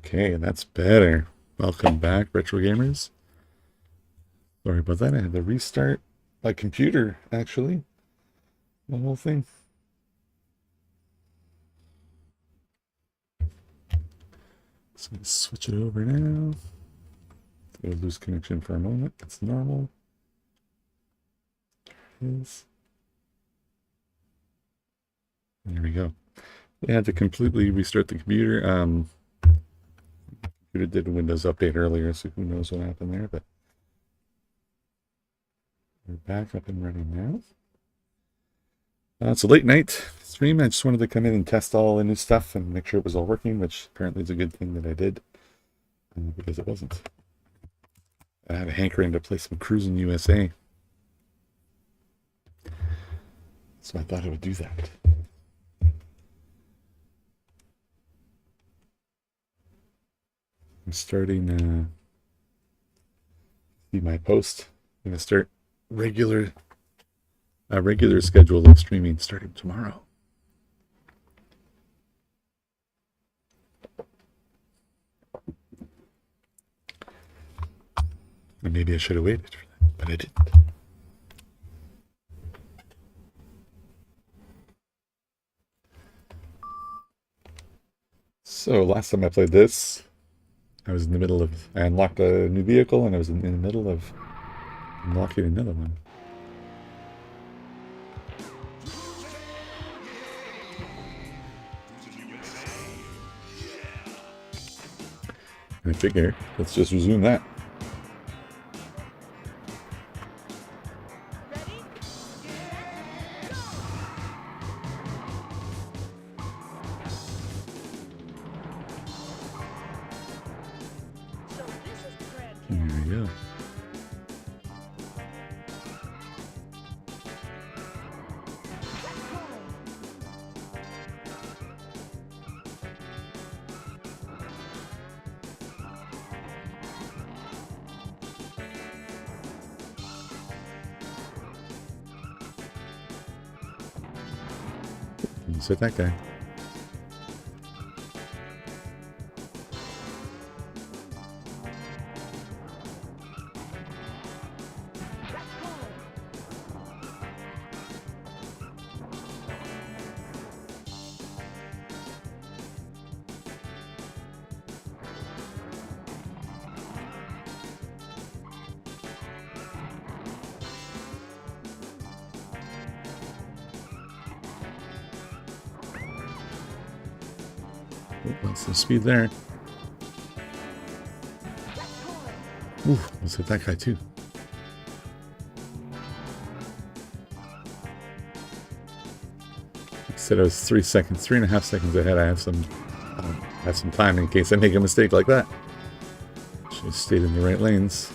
Okay, that's better. Welcome back, retro gamers. Sorry about that. I had to restart my computer, actually. The whole thing. Just gonna switch it over now. We'll lose connection for a moment. That's normal. There we go. I had to completely restart the computer. Computer did a Windows update earlier, so who knows what happened there, but we're back up and running now. It's a late night stream. I just wanted to come in and test all the new stuff and make sure it was all working, which apparently is a good thing that I did, because it wasn't. I had a hankering to play some Cruis'n USA, so I thought I would do that. I'm starting see my post. I'm gonna start a regular schedule of streaming starting tomorrow. And maybe I should have waited for that, but I didn't. So last time I played this, I was in the middle of, I unlocked a new vehicle and I was in the middle of unlocking another one. And I figure, let's just resume that. There we go. Let's hit that guy. That's the speed there. Ooh, let's hit that guy too. I said I was 3.5 seconds ahead. I have some time in case I make a mistake like that. Should have stayed in the right lanes.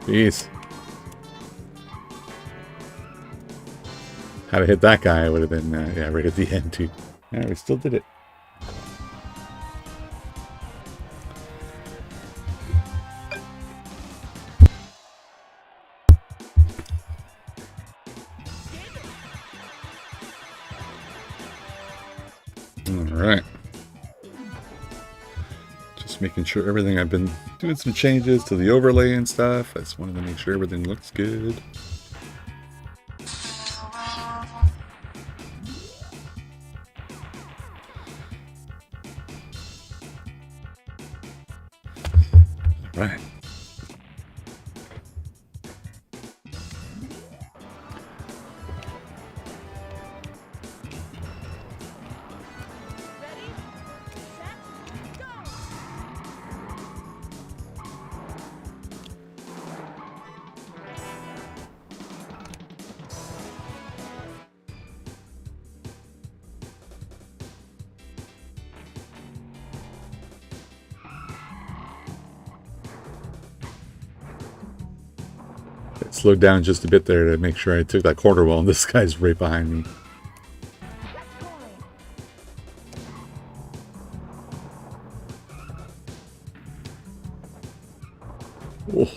Jeez. Had I hit that guy, I would have been, yeah, right at the end too. Yeah, we still did it. Alright. Just making sure everything, I've been doing some changes to the overlay and stuff. I just wanted to make sure everything looks good. Right. Slowed down just a bit there to make sure I took that corner well, and this guy's right behind me. Oh.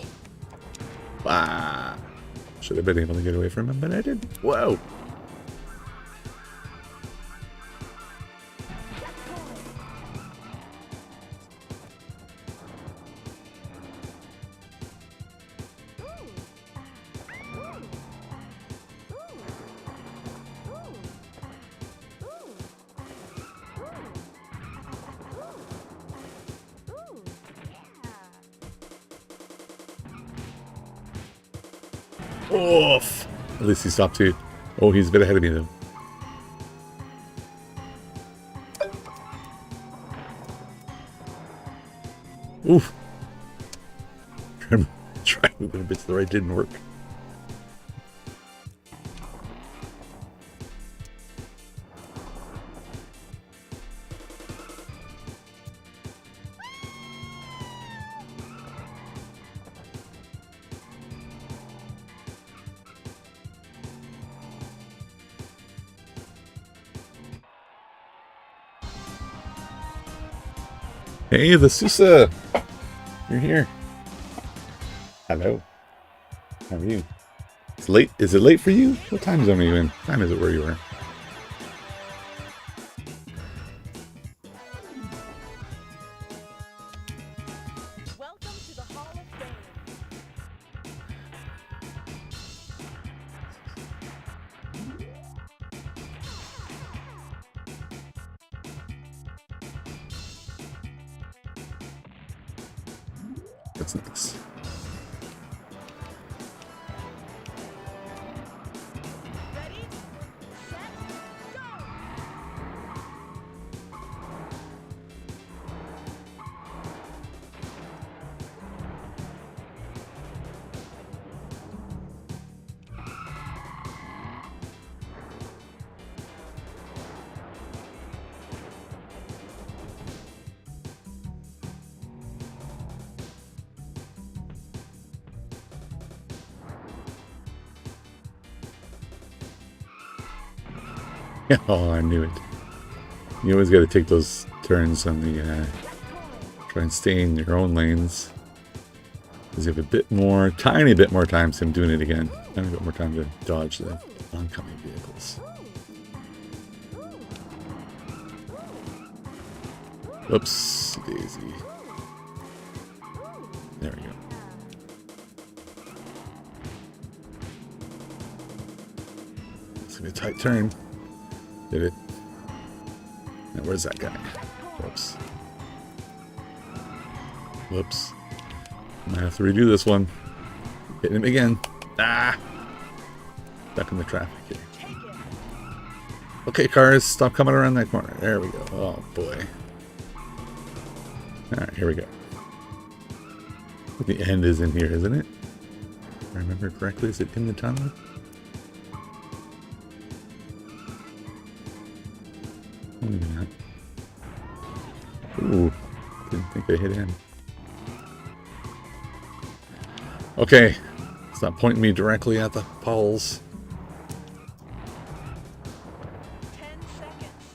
Wow. Should have been able to get away from him, but I didn't. Whoa! Oof! At least he stopped too. Oh, he's a bit ahead of me though. Oof! Trying to move a bit to the right didn't work. Hey, the Sousa! You're here. Hello. How are you? It's late. Is it late for you? What time zone are you in? What time is it where you are? Welcome to the Hall of Fame. That's nice. Ready, set, go! Oh, I knew it. You always got to take those turns on the, try and stay in your own lanes. Because you have a bit more, tiny bit more time, so I'm doing it again. Tiny bit more time to dodge the oncoming vehicles. Oops, daisy. There we go. It's gonna be a tight turn. Did it? Now where's that guy? Whoops. Whoops. Might have to redo this one. Hitting him again. Ah! Stuck in the traffic here. Okay, cars, stop coming around that corner. There we go. Oh boy. Alright, here we go. The end is in here, isn't it? If I remember correctly, is it in the tunnel? Maybe not. Ooh, didn't think I hit him. Okay, stop pointing me directly at the poles. 10 seconds.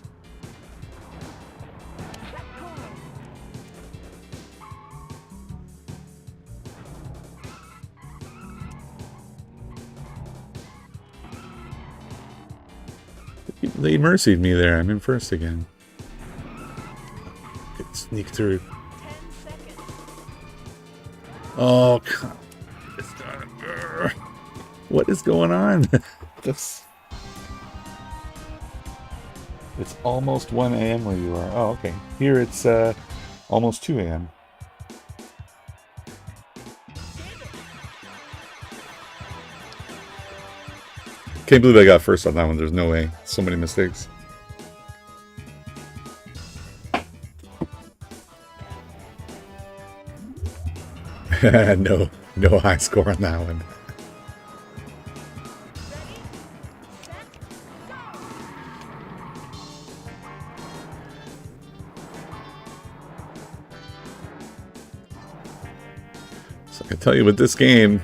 They mercied me there. I'm in first again. Get sneak through. 10 seconds. Oh, God. What is going on? This. It's almost 1 a.m. where you are. Oh, okay. Here it's almost 2 a.m. Can't believe I got first on that one. There's no way. So many mistakes. No high score on that one. So I can tell you with this game,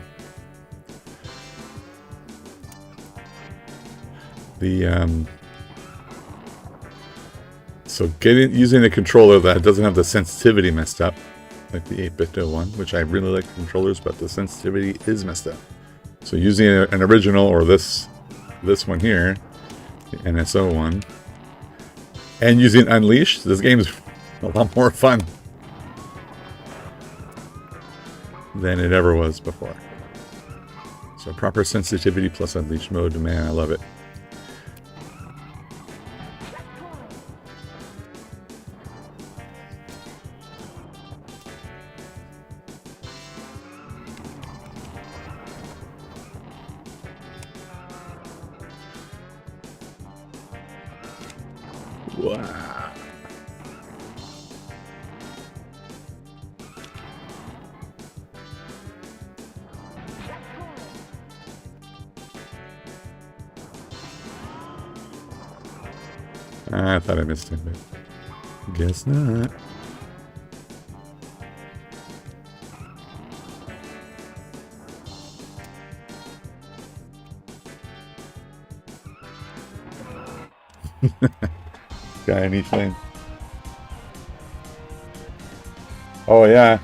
so using a controller that doesn't have the sensitivity messed up, like the 8-bit one, which I really like controllers, but the sensitivity is messed up. So using an original or this one here, the NSO one, and using Unleashed, this game's a lot more fun than it ever was before. So proper sensitivity plus Unleashed mode, man, I love it. Wow. I thought I missed him, but guess not. Guy in each lane. Oh yeah,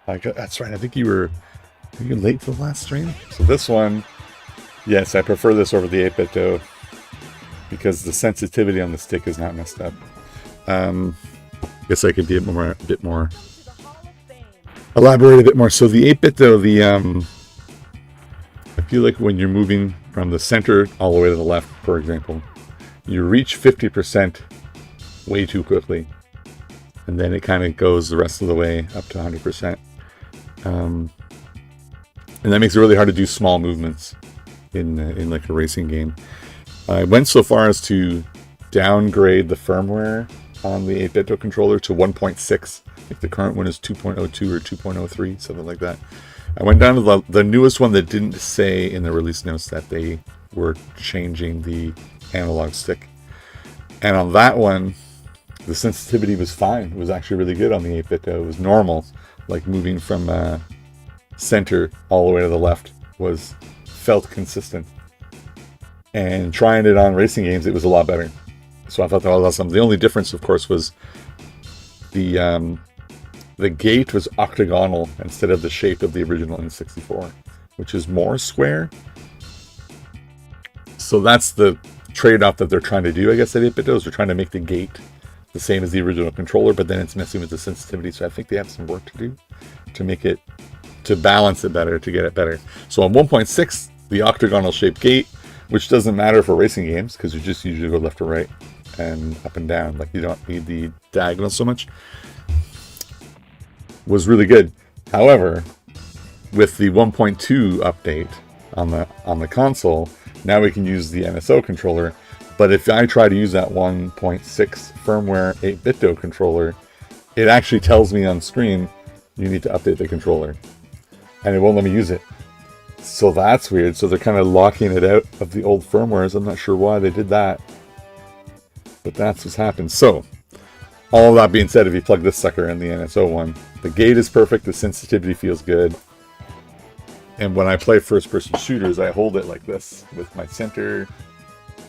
that's right. I think you were late for the last stream. So this one, yes, I prefer this over the 8-bit though, because the sensitivity on the stick is not messed up. Guess I could be a bit more elaborate a bit more. So the 8-bit though, I feel like when you're moving from the center all the way to the left, for example, you reach 50% way too quickly, and then it kind of goes the rest of the way up to 100%. And that makes it really hard to do small movements in like a racing game. I went so far as to downgrade the firmware on the 8-bit controller to 1.6. I think the current one is 2.02 or 2.03, something like that. I went down to the newest one that didn't say in the release notes that they were changing the analog stick. And on that one, the sensitivity was fine. It was actually really good on the 8-bit. It was normal, like moving from center all the way to the left felt consistent. And trying it on racing games, it was a lot better. So I thought that was awesome. The only difference, of course, was the gate was octagonal instead of the shape of the original N64, which is more square. So that's the trade-off that they're trying to do, I guess, at 8-bit. They're trying to make the gate the same as the original controller, but then it's messing with the sensitivity. So I think they have some work to do to make it, to balance it better, to get it better. So on 1.6, the octagonal shaped gate, which doesn't matter for racing games because you just usually go left or right and up and down. Like you don't need the diagonal so much. Was really good. However, with the 1.2 update on the console, now we can use the NSO controller. But if I try to use that 1.6 firmware 8-bit controller, it actually tells me on screen you need to update the controller, and it won't let me use it. So that's weird. So they're kind of locking it out of the old firmwares. I'm not sure why they did that, but that's what's happened. So all of that being said, if you plug this sucker in the NSO one, the gate is perfect, the sensitivity feels good. And when I play first-person shooters, I hold it like this with my center,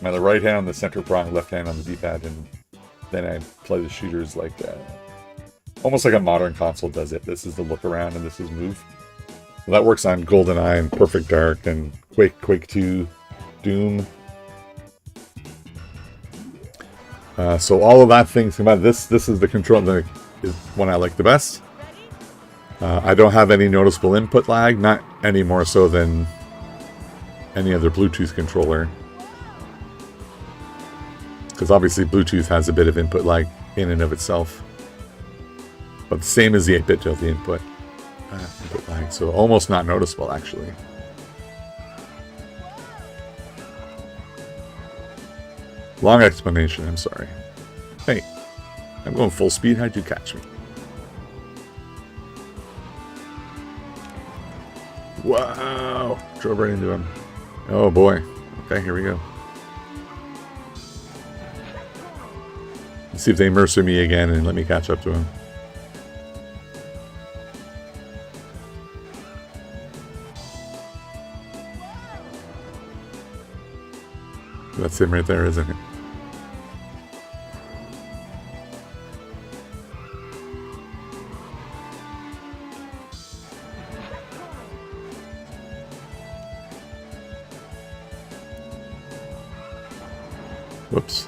my right hand on the center prong, left hand on the D-pad, and then I play the shooters like almost like a modern console does it. This is the look around and this is move. Well, that works on GoldenEye and Perfect Dark and Quake 2, Doom. So all of that things come out. This is the control that is one I like the best. I don't have any noticeable input lag, not any more so than any other Bluetooth controller. Because obviously Bluetooth has a bit of input lag in and of itself. But the same as the 8-bit to the input lag, so almost not noticeable actually. Long explanation, I'm sorry. Hey, I'm going full speed, how'd you catch me? Wow, drove right into him. Oh boy, okay, here we go. Let's see if they mercer me again and let me catch up to him. That's him right there, isn't it? Whoops.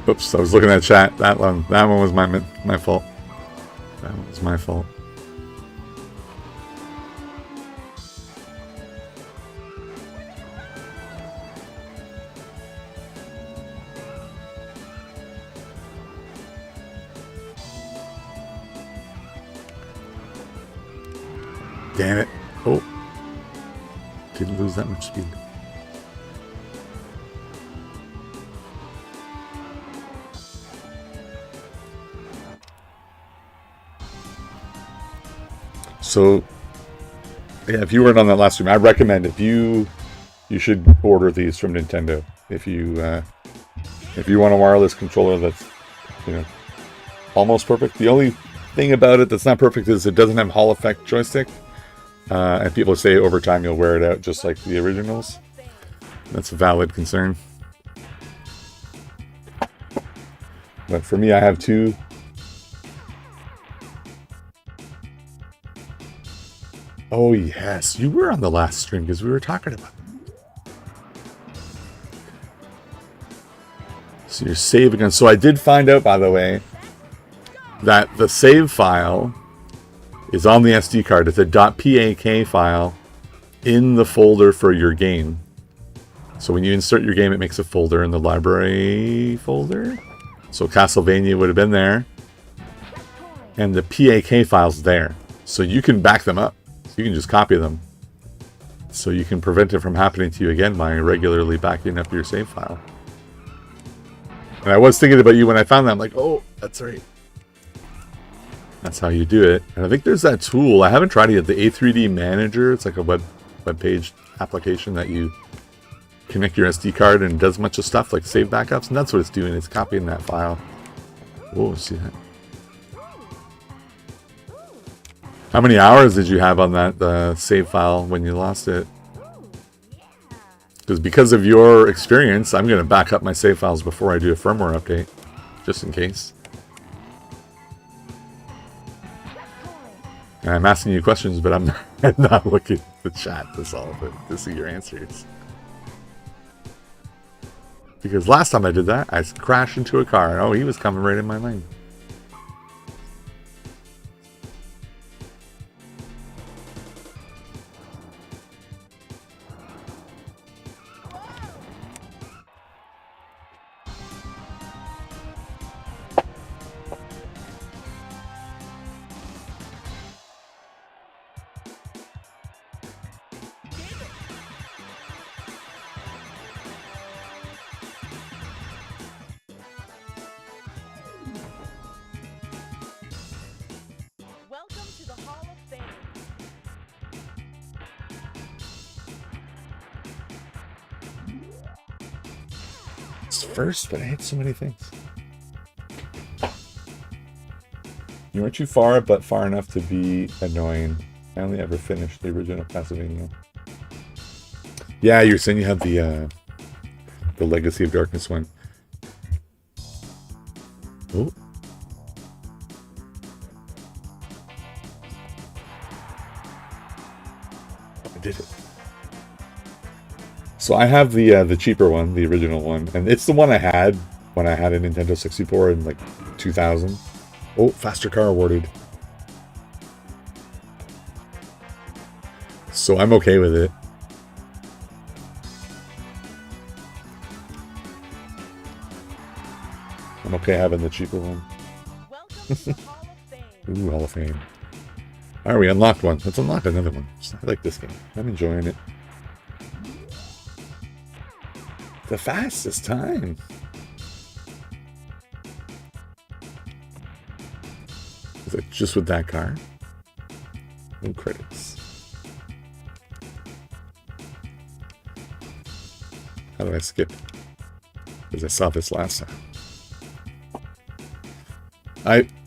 Oops, I was looking at chat. That one was my fault. That one was my fault. Damn it. Oh. Didn't lose that much speed. So, yeah, if you weren't on that last stream, I recommend you should order these from Nintendo. If you want a wireless controller that's, almost perfect. The only thing about it that's not perfect is it doesn't have Hall effect joystick. And people say over time you'll wear it out just like the originals. That's a valid concern. But for me, I have two. Oh yes, you were on the last stream because we were talking about it. So you're saving again. So I did find out, by the way, that the save file is on the SD card. It's a .pak file in the folder for your game. So when you insert your game, it makes a folder in the library folder. So Castlevania would have been there. And the PAK file's there. So you can back them up. You can just copy them. So you can prevent it from happening to you again by regularly backing up your save file. And I was thinking about you when I found that. I'm like, oh, that's right. That's how you do it. And I think there's that tool. I haven't tried it yet. The A3D Manager. It's like a web page application that you connect your SD card and does much of stuff like save backups. And that's what it's doing. It's copying that file. Whoa, see that? How many hours did you have on that save file when you lost it? Because of your experience, I'm going to back up my save files before I do a firmware update. Just in case. And I'm asking you questions, but I'm not looking at the chat to solve it, to see your answers. Because last time I did that, I crashed into a car. Oh, he was coming right in my lane. Welcome to the Hall of Fame. It's first, but I hate so many things. You weren't too far, but far enough to be annoying. I only ever finished the original Castlevania. Yeah, you're saying you have the Legacy of Darkness one. Oh. I did it. So I have the cheaper one, the original one, and it's the one I had when I had a Nintendo 64 in like 2000. Oh, faster car awarded. So I'm okay with it. I'm okay having the cheaper one. Welcome to the Hall of Fame. Ooh, Hall of Fame. Alright, we unlocked one. Let's unlock another one. I like this game. I'm enjoying it. The fastest time. Is it just with that car? No credits. How do I skip? Because I saw this last time.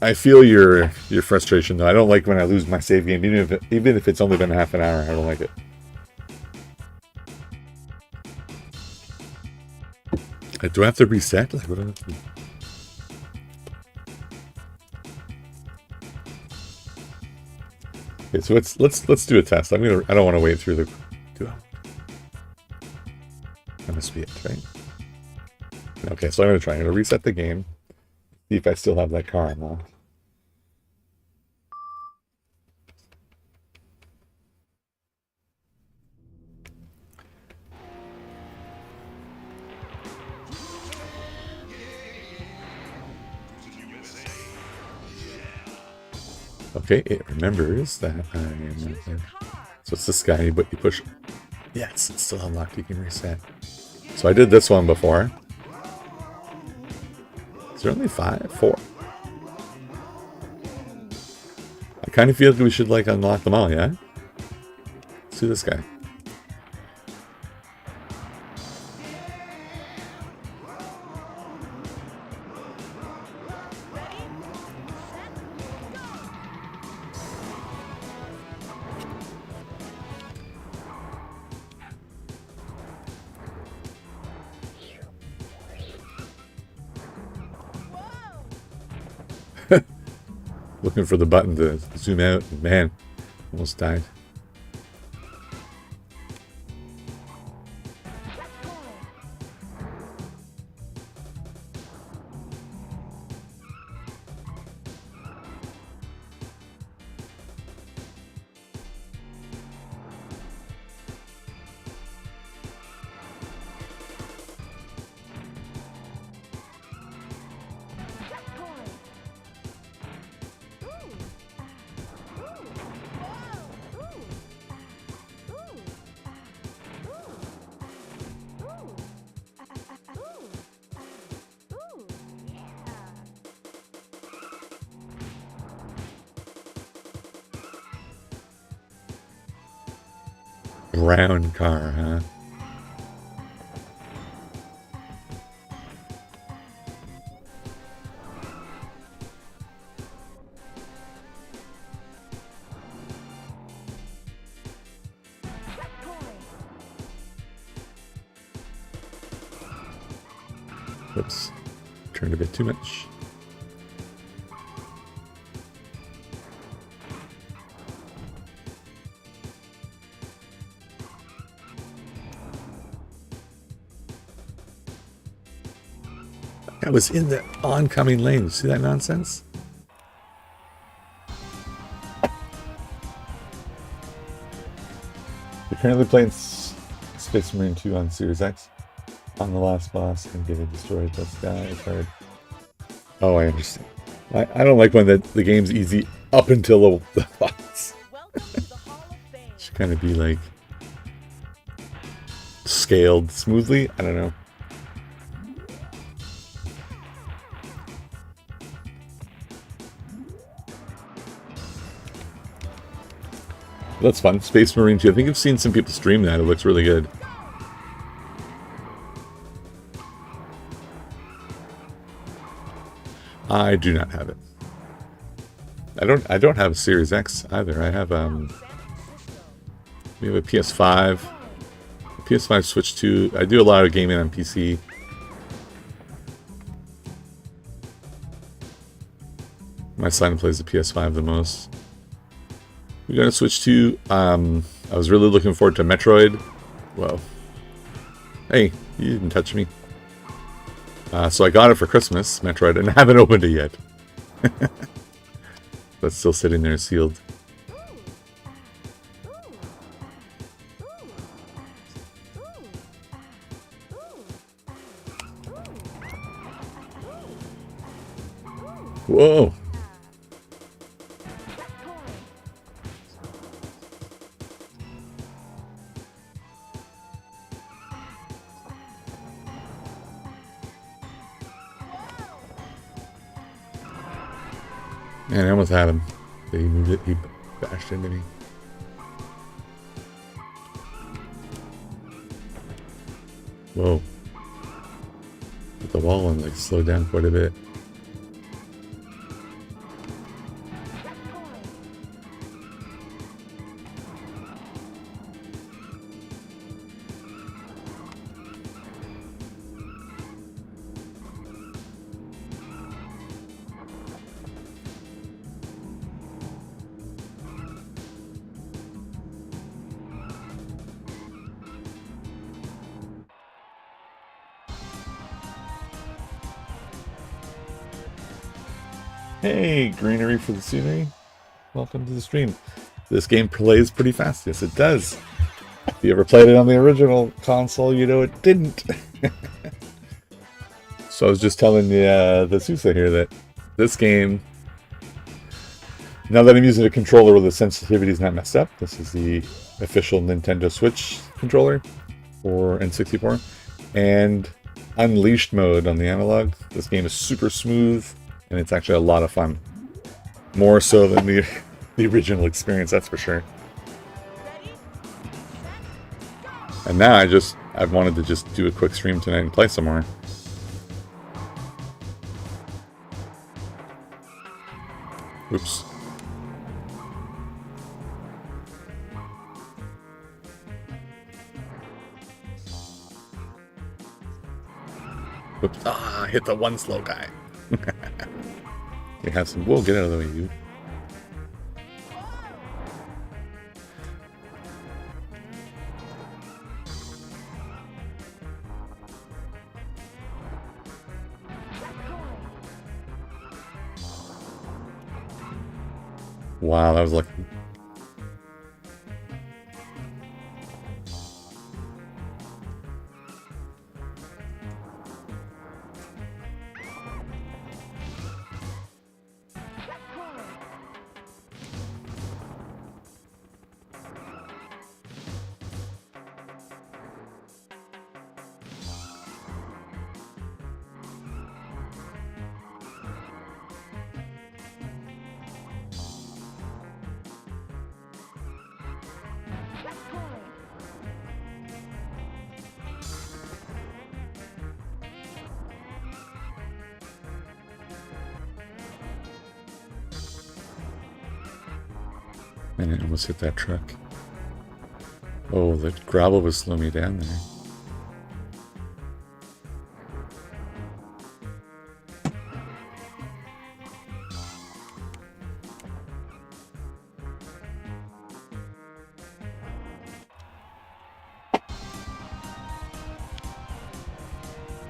I feel your frustration though. I don't like when I lose my save game, even if it's only been half an hour. I don't like it. Do I have to reset? Like, what do I have to do? Okay, so let's do a test. I don't want to wait through the. That must be it, right? Okay, so I'm gonna try. I'm gonna reset the game. See if I still have that car unlocked. Okay, it remembers that I am not there. So it's this guy, but you push. Yes, it's still unlocked. You can reset. So I did this one before. Is there only 5? 4? I kind of feel like we should like unlock them all, yeah? Let's do this guy. Looking for the button to zoom out. Man, almost died. Brown car, huh? Whoops. Turned a bit too much. I was in the oncoming lane. See that nonsense? We're currently playing Space Marine 2 on Series X. On the last boss and getting destroyed. This guy is hard. Oh, I understand. I don't like when the game's easy up until the boss. Welcome to the Hall of Fame. Should kind of be like scaled smoothly. I don't know. That's fun. Space Marine 2. I think I've seen some people stream that. It looks really good. I do not have it. I don't have a Series X either. I have we have a PS5. A PS5 Switch 2. I do a lot of gaming on PC. My son plays the PS5 the most. We got a Switch 2. I was really looking forward to Metroid. Whoa. Hey, you didn't touch me. So I got it for Christmas, Metroid, and I haven't opened it yet. That's still sitting there sealed. Whoa. Man, I almost had him. He moved it. He bashed into me. Whoa. Hit the wall and like slowed down quite a bit. Hey, greenery for the scenery. Welcome to the stream. This game plays pretty fast. Yes, it does. If you ever played it on the original console, you know it didn't. So I was just telling the Sousa here that this game, now that I'm using a controller where the sensitivity is not messed up, this is the official Nintendo Switch controller for N64, and Unleashed mode on the Analogue. This game is super smooth, and it's actually a lot of fun. More so than the original experience, that's for sure. And now I wanted to just do a quick stream tonight and play some more. Oops. Oops. Ah, hit the one slow guy. You have some. Whoa, get out of the way, you. Wow, that was lucky. Man, I almost hit that truck. Oh, the gravel was slowing me down there.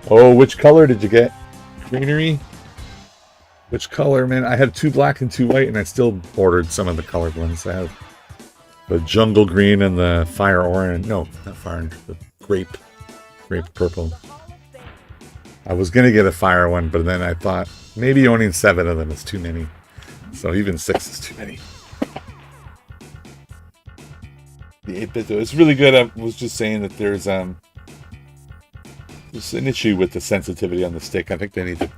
Oh, which color did you get? Greenery? Which color, man? I had 2 black and 2 white, and I still ordered some of the colored ones. I have the jungle green and the fire orange. No, not fire orange. The grape purple. I was gonna get a fire one, but then I thought maybe owning 7 of them is too many. So even 6 is too many. The 8-bit though, it's really good. I was just saying that there's an issue with the sensitivity on the stick. I think they need to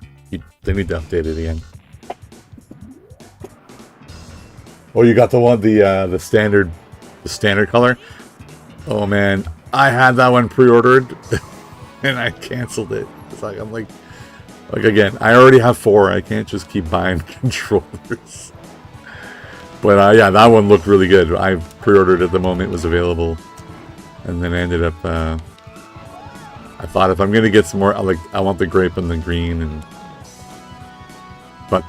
update it again. Oh, you got the standard color. Oh man, I had that one pre-ordered, and I canceled it. It's like I'm like again, I already have 4. I can't just keep buying controllers. But yeah, that one looked really good. I pre-ordered it the moment it was available, and then I ended up. I thought if I'm gonna get some more, I want the grape and the green, but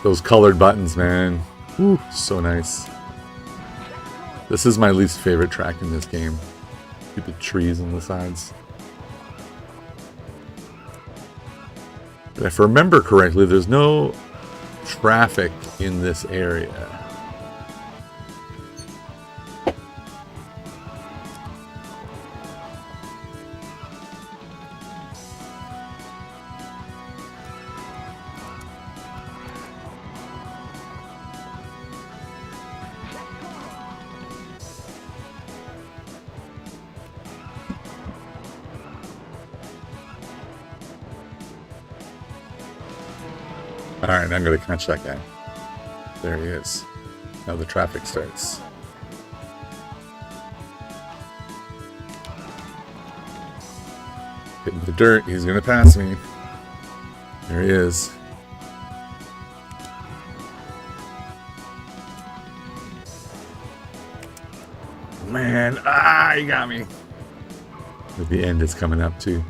those colored buttons, man, whew, so nice. This is my least favorite track in this game. Stupid trees on the sides. But if I remember correctly, there's no traffic in this area. Alright, I'm going to catch that guy. There he is. Now the traffic starts. Hitting the dirt. He's going to pass me. There he is. Man, he got me. But the end is coming up too.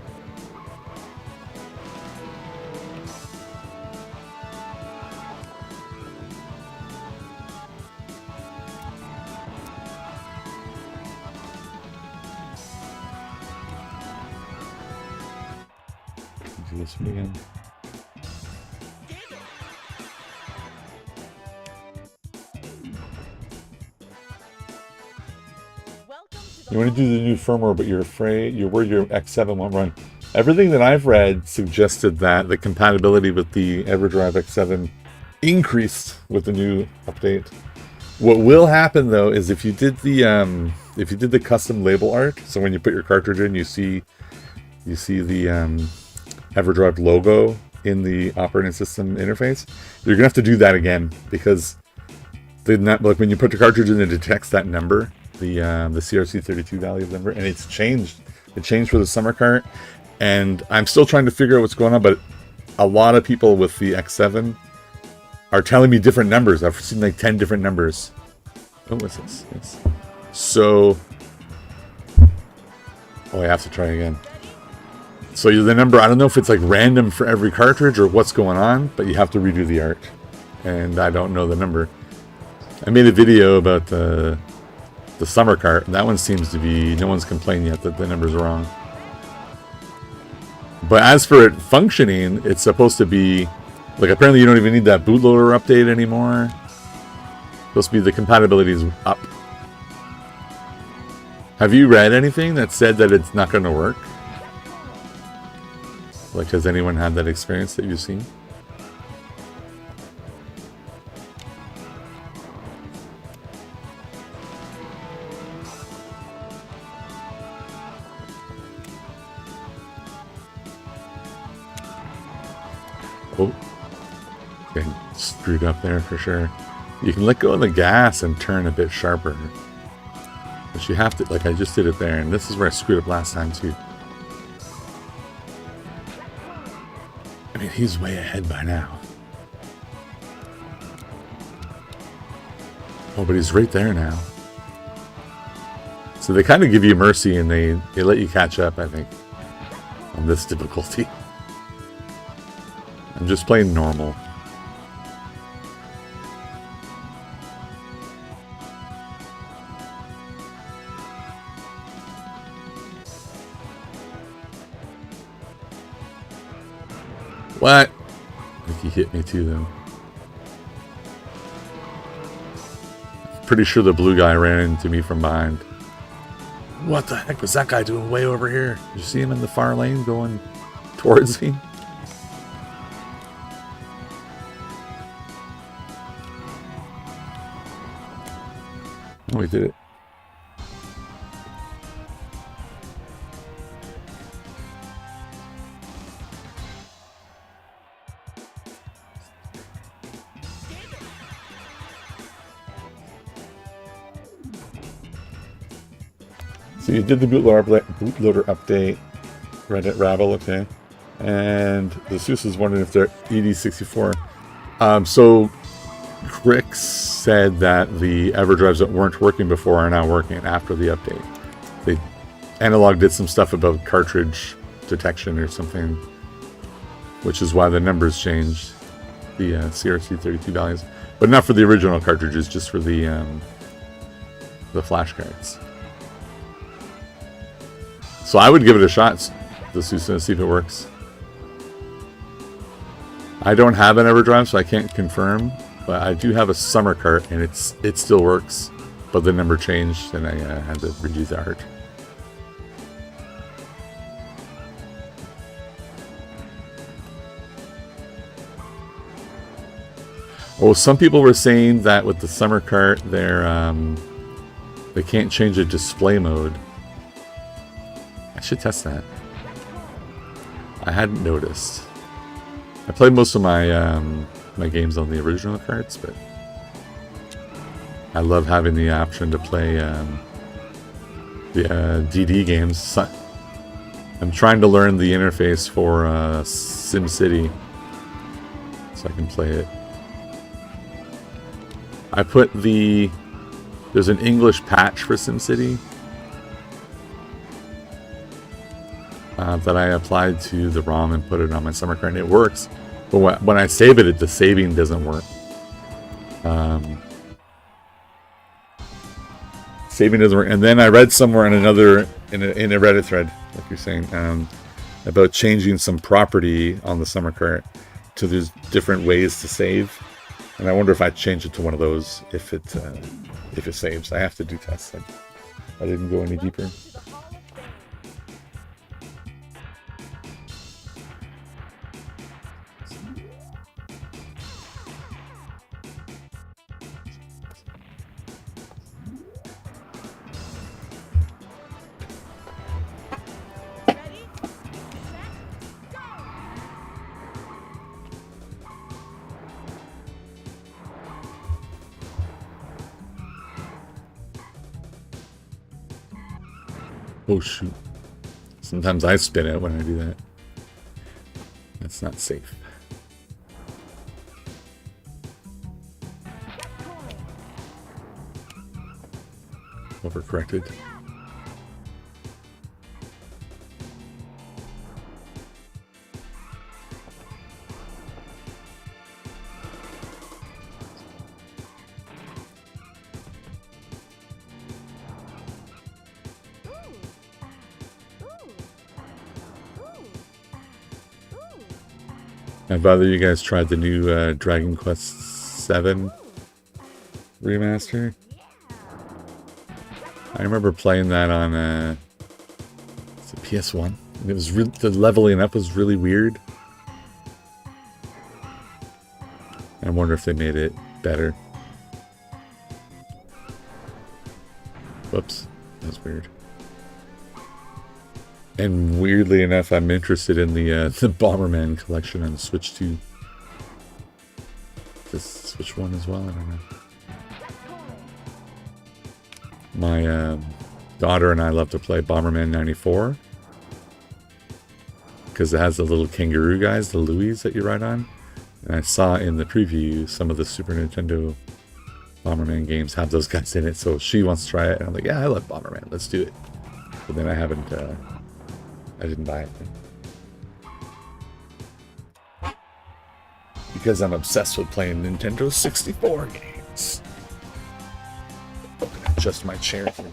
Do this one again. You want to do the new firmware, but you're worried your X7 won't run. Everything that I've read suggested that the compatibility with the EverDrive X7 increased with the new update. What will happen though is if you did the custom label art, so when you put your cartridge in, you see the EverDrive logo in the operating system interface. You're gonna have to do that again because like when you put the cartridge in, it detects that number, the CRC32 value number, and it's changed. It changed for the summer cart, and I'm still trying to figure out what's going on. But a lot of people with the X7 are telling me different numbers. I've seen like 10 different numbers. Oh, what's this? Yes. So, I have to try again. So the number, I don't know if it's like random for every cartridge or what's going on, but you have to redo the art, and I don't know the number. I made a video about the summer cart. That one seems to be, no one's complained yet that the number's wrong. But as for it functioning, it's supposed to be, like apparently you don't even need that bootloader update anymore. It's supposed to be the compatibility is up. Have you read anything that said that it's not going to work? Like, has anyone had that experience that you've seen? Oh, getting screwed up there for sure. You can let go of the gas and turn a bit sharper. But you have to, like I just did it there, and this is where I screwed up last time too. I mean, he's way ahead by now. Oh, but he's right there now. So they kind of give you mercy and they let you catch up, I think, on this difficulty. I'm just playing normal. What? I think he hit me too, though. Pretty sure the blue guy ran into me from behind. What the heck was that guy doing way over here? Did you see him in the far lane going towards me? Oh, we did it. So you did the bootloader update, Reddit Rabble, okay. And the Seuss is wondering if they're ED64. So Crix said that the EverDrives that weren't working before are now working after the update. Analogue did some stuff about cartridge detection or something, which is why the numbers changed, the CRC32 values, but not for the original cartridges, just for the flash cards. So I would give it a shot, the Seuss, see if it works. I don't have an EverDrive, so I can't confirm, but I do have a summer cart, and it still works, but the number changed, and I had to redo the art. Oh, some people were saying that with the summer cart, they can't change the display mode. I should test that. I hadn't noticed. I played most of my my games on the original carts, but I love having the option to play the DD games. I'm trying to learn the interface for SimCity so I can play it. I put there's an English patch for SimCity that I applied to the ROM and put it on my summer cart, and it works. But when I save it, the saving doesn't work. Saving doesn't work. And then I read somewhere in a Reddit thread, like you're saying, about changing some property on the summer cart to there's different ways to save. And I wonder if I change it to one of those if it saves. I have to do tests. I didn't go any deeper. Welcome to the Hall of Fame. Ready, set, go! Oh shoot. Sometimes I spin it when I do that. That's not safe. Overcorrected. Have either of you guys tried the new Dragon Quest VII remaster? I remember playing that on the PS1. It was the leveling up was really weird. I wonder if they made it better. Whoops, that's weird. And weirdly enough, I'm interested in the Bomberman collection on the Switch 2. This Switch 1 as well, I don't know. My daughter and I love to play Bomberman 94. Because it has the little kangaroo guys, the Louis that you ride on. And I saw in the preview some of the Super Nintendo Bomberman games have those guys in it. So she wants to try it. And I'm like, yeah, I love Bomberman. Let's do it. But then I didn't buy it. Because I'm obsessed with playing Nintendo 64 games. Adjust my chair here.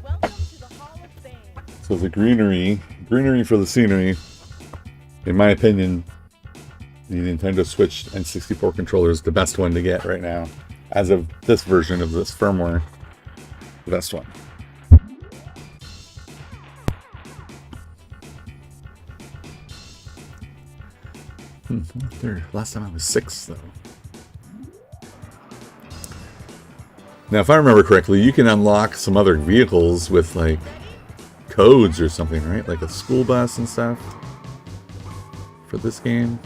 Welcome to the Hall of Fame. So the greenery for the scenery, in my opinion, the Nintendo Switch N64 controller is the best one to get right now. As of this version of this firmware, the best one. There. Last time I was 6, though. Now, if I remember correctly, you can unlock some other vehicles with, like, codes or something, right? Like a school bus and stuff for this game.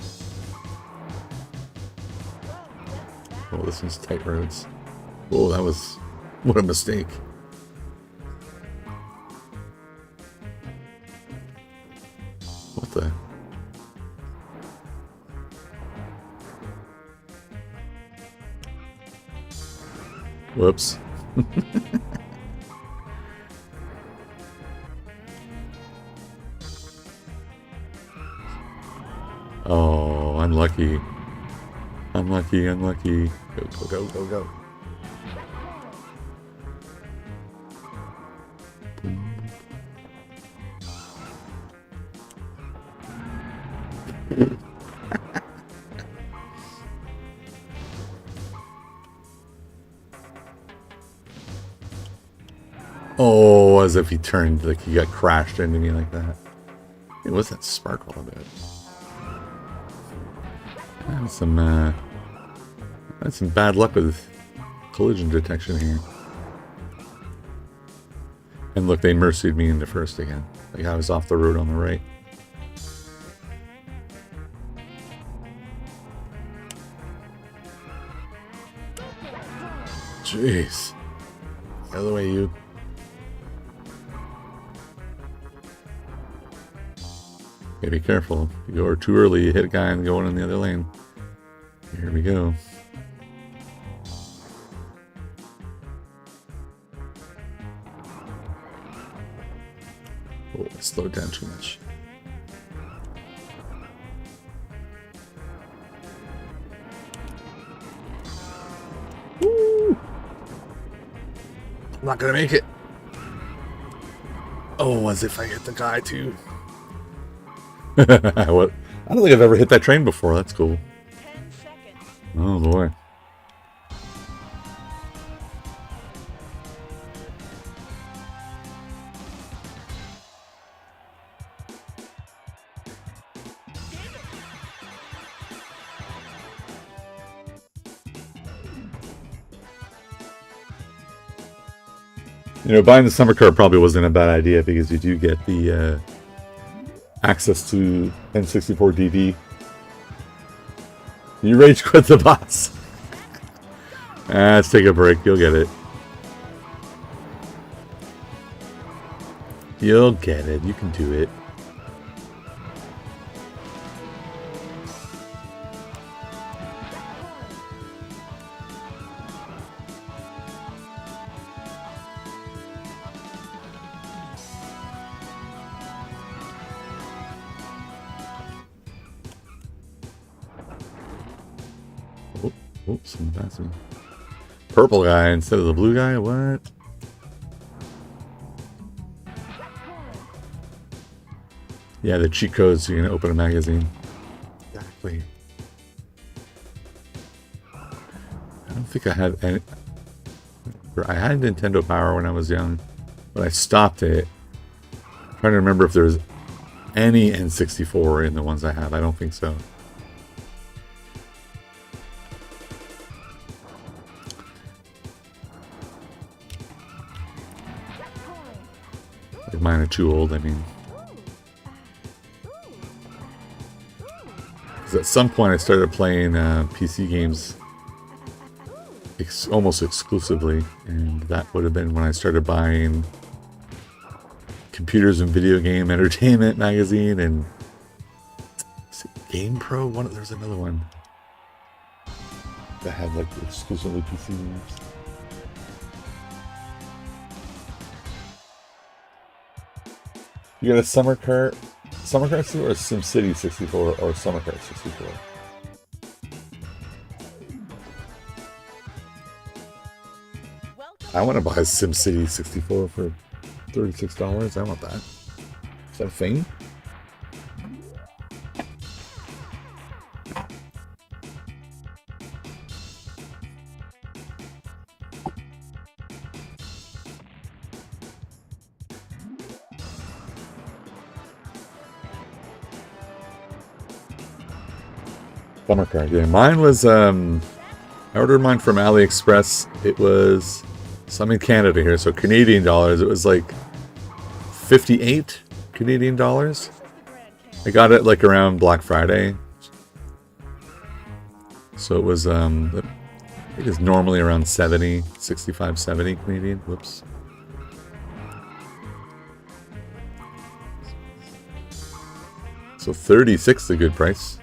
Oh, this one's tight roads. Oh, that was... what a mistake. What the... Whoops. Oh, unlucky. Unlucky, unlucky. Go, go, go, go, go. Oh, as if he turned, like he got crashed into me like that. Hey, what's that sparkle about? That's some bad luck with collision detection here. And look, they mercied me into first again. Like I was off the road on the right. Jeez. The other way, you. Okay, be careful. If you go too early, you hit a guy and going in the other lane. Here we go. Oh, I slowed down too much. Woo! I'm not gonna make it. Oh, as if I hit the guy too. What? I don't think I've ever hit that train before. That's cool. 10 seconds. Oh boy. You know, buying the summer cart probably wasn't a bad idea because you do get the access to N64 DD. You rage quit the bus. Let's take a break. You'll get it. You'll get it. You can do it. Oh, someone passed me. Purple guy instead of the blue guy? What? Yeah, the cheat codes so you can open a magazine. Exactly. I don't think I had any. I had Nintendo Power when I was young, but I stopped it. I'm trying to remember if there was any N64 in the ones I have. I don't think so. Like mine are too old, I mean. Because at some point I started playing PC games almost exclusively, and that would have been when I started buying Computers and Video Game Entertainment magazine and Game Pro. There's another one that had like exclusively PC games. You got a Summer Cart 64 or SimCity 64 or Summer Cart 64? I want to buy SimCity 64 for $36. I want that. Is that a thing? Summer card, yeah. Mine was, I ordered mine from AliExpress. It was, so I'm in Canada here, so Canadian dollars. It was like 58 Canadian dollars. I got it like around Black Friday. So it was, I think it's normally around 70, 65, 70 Canadian. Whoops. So 36 is a good price.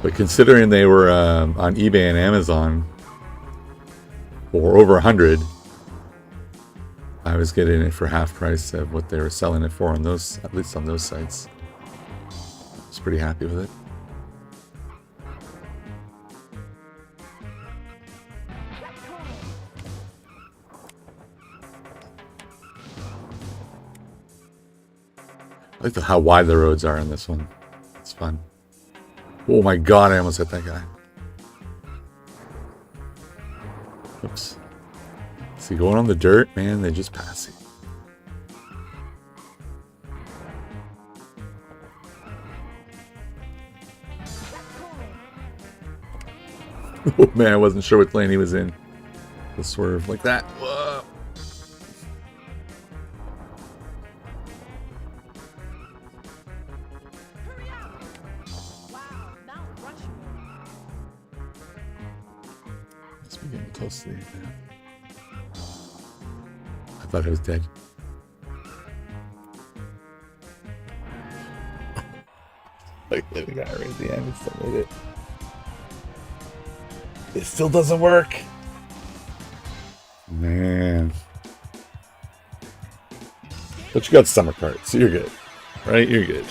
But considering they were on eBay and Amazon for over 100, I was getting it for half price of what they were selling it for on those, at least on those sites. I was pretty happy with it. I like how wide the roads are in this one. It's fun. Oh my god, I almost hit that guy. Oops. See, going on the dirt, man, they just pass you. Oh man, I wasn't sure what lane he was in. The swerve like that. Whoa. Getting close to the end now. I thought I was dead. Like the guy right at the end, it still made it. It still doesn't work. Man. But you got Summer Cart, so you're good. Right? You're good.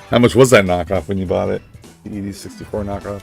How much was that knockoff when you bought it? The ED64 knockoff?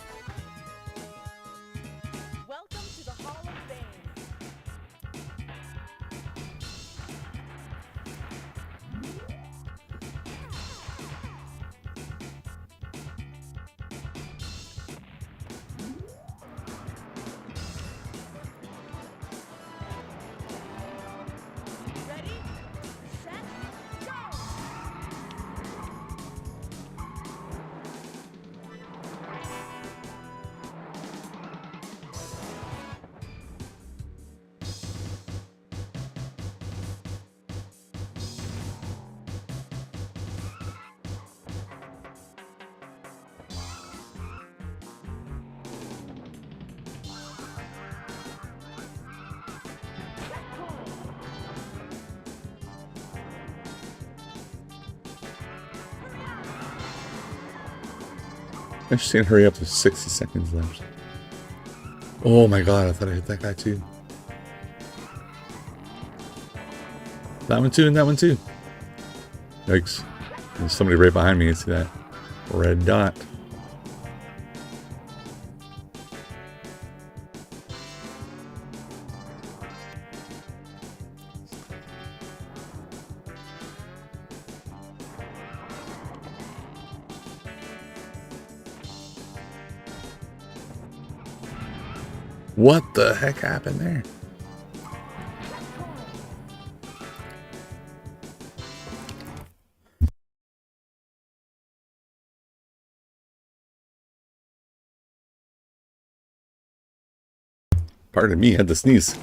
I just can't hurry up. There's 60 seconds left. Oh my god, I thought I hit that guy too. That one too, and that one too. Yikes. There's somebody right behind me. You see that red dot. What the heck happened there? Pardon me, I had to sneeze.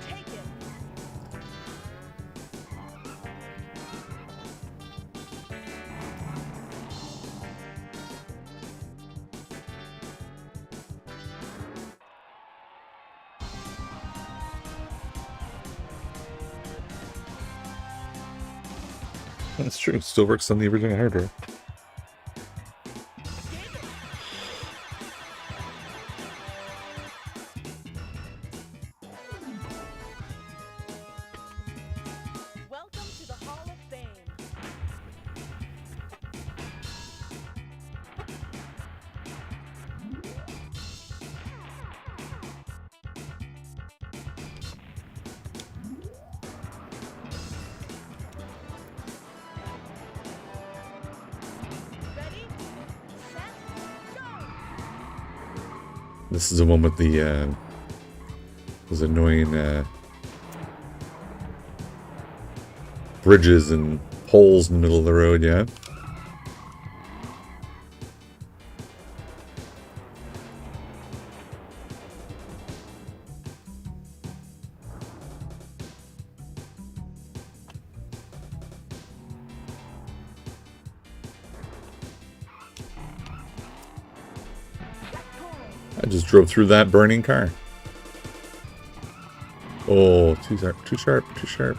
Take it. That's true. It still works on the original hardware. Welcome to the Hall of Fame. Ready, set, go! This is the one with the those annoying bridges and poles in the middle of the road, yeah? I just drove through that burning car. Oh, too sharp, too sharp, too sharp.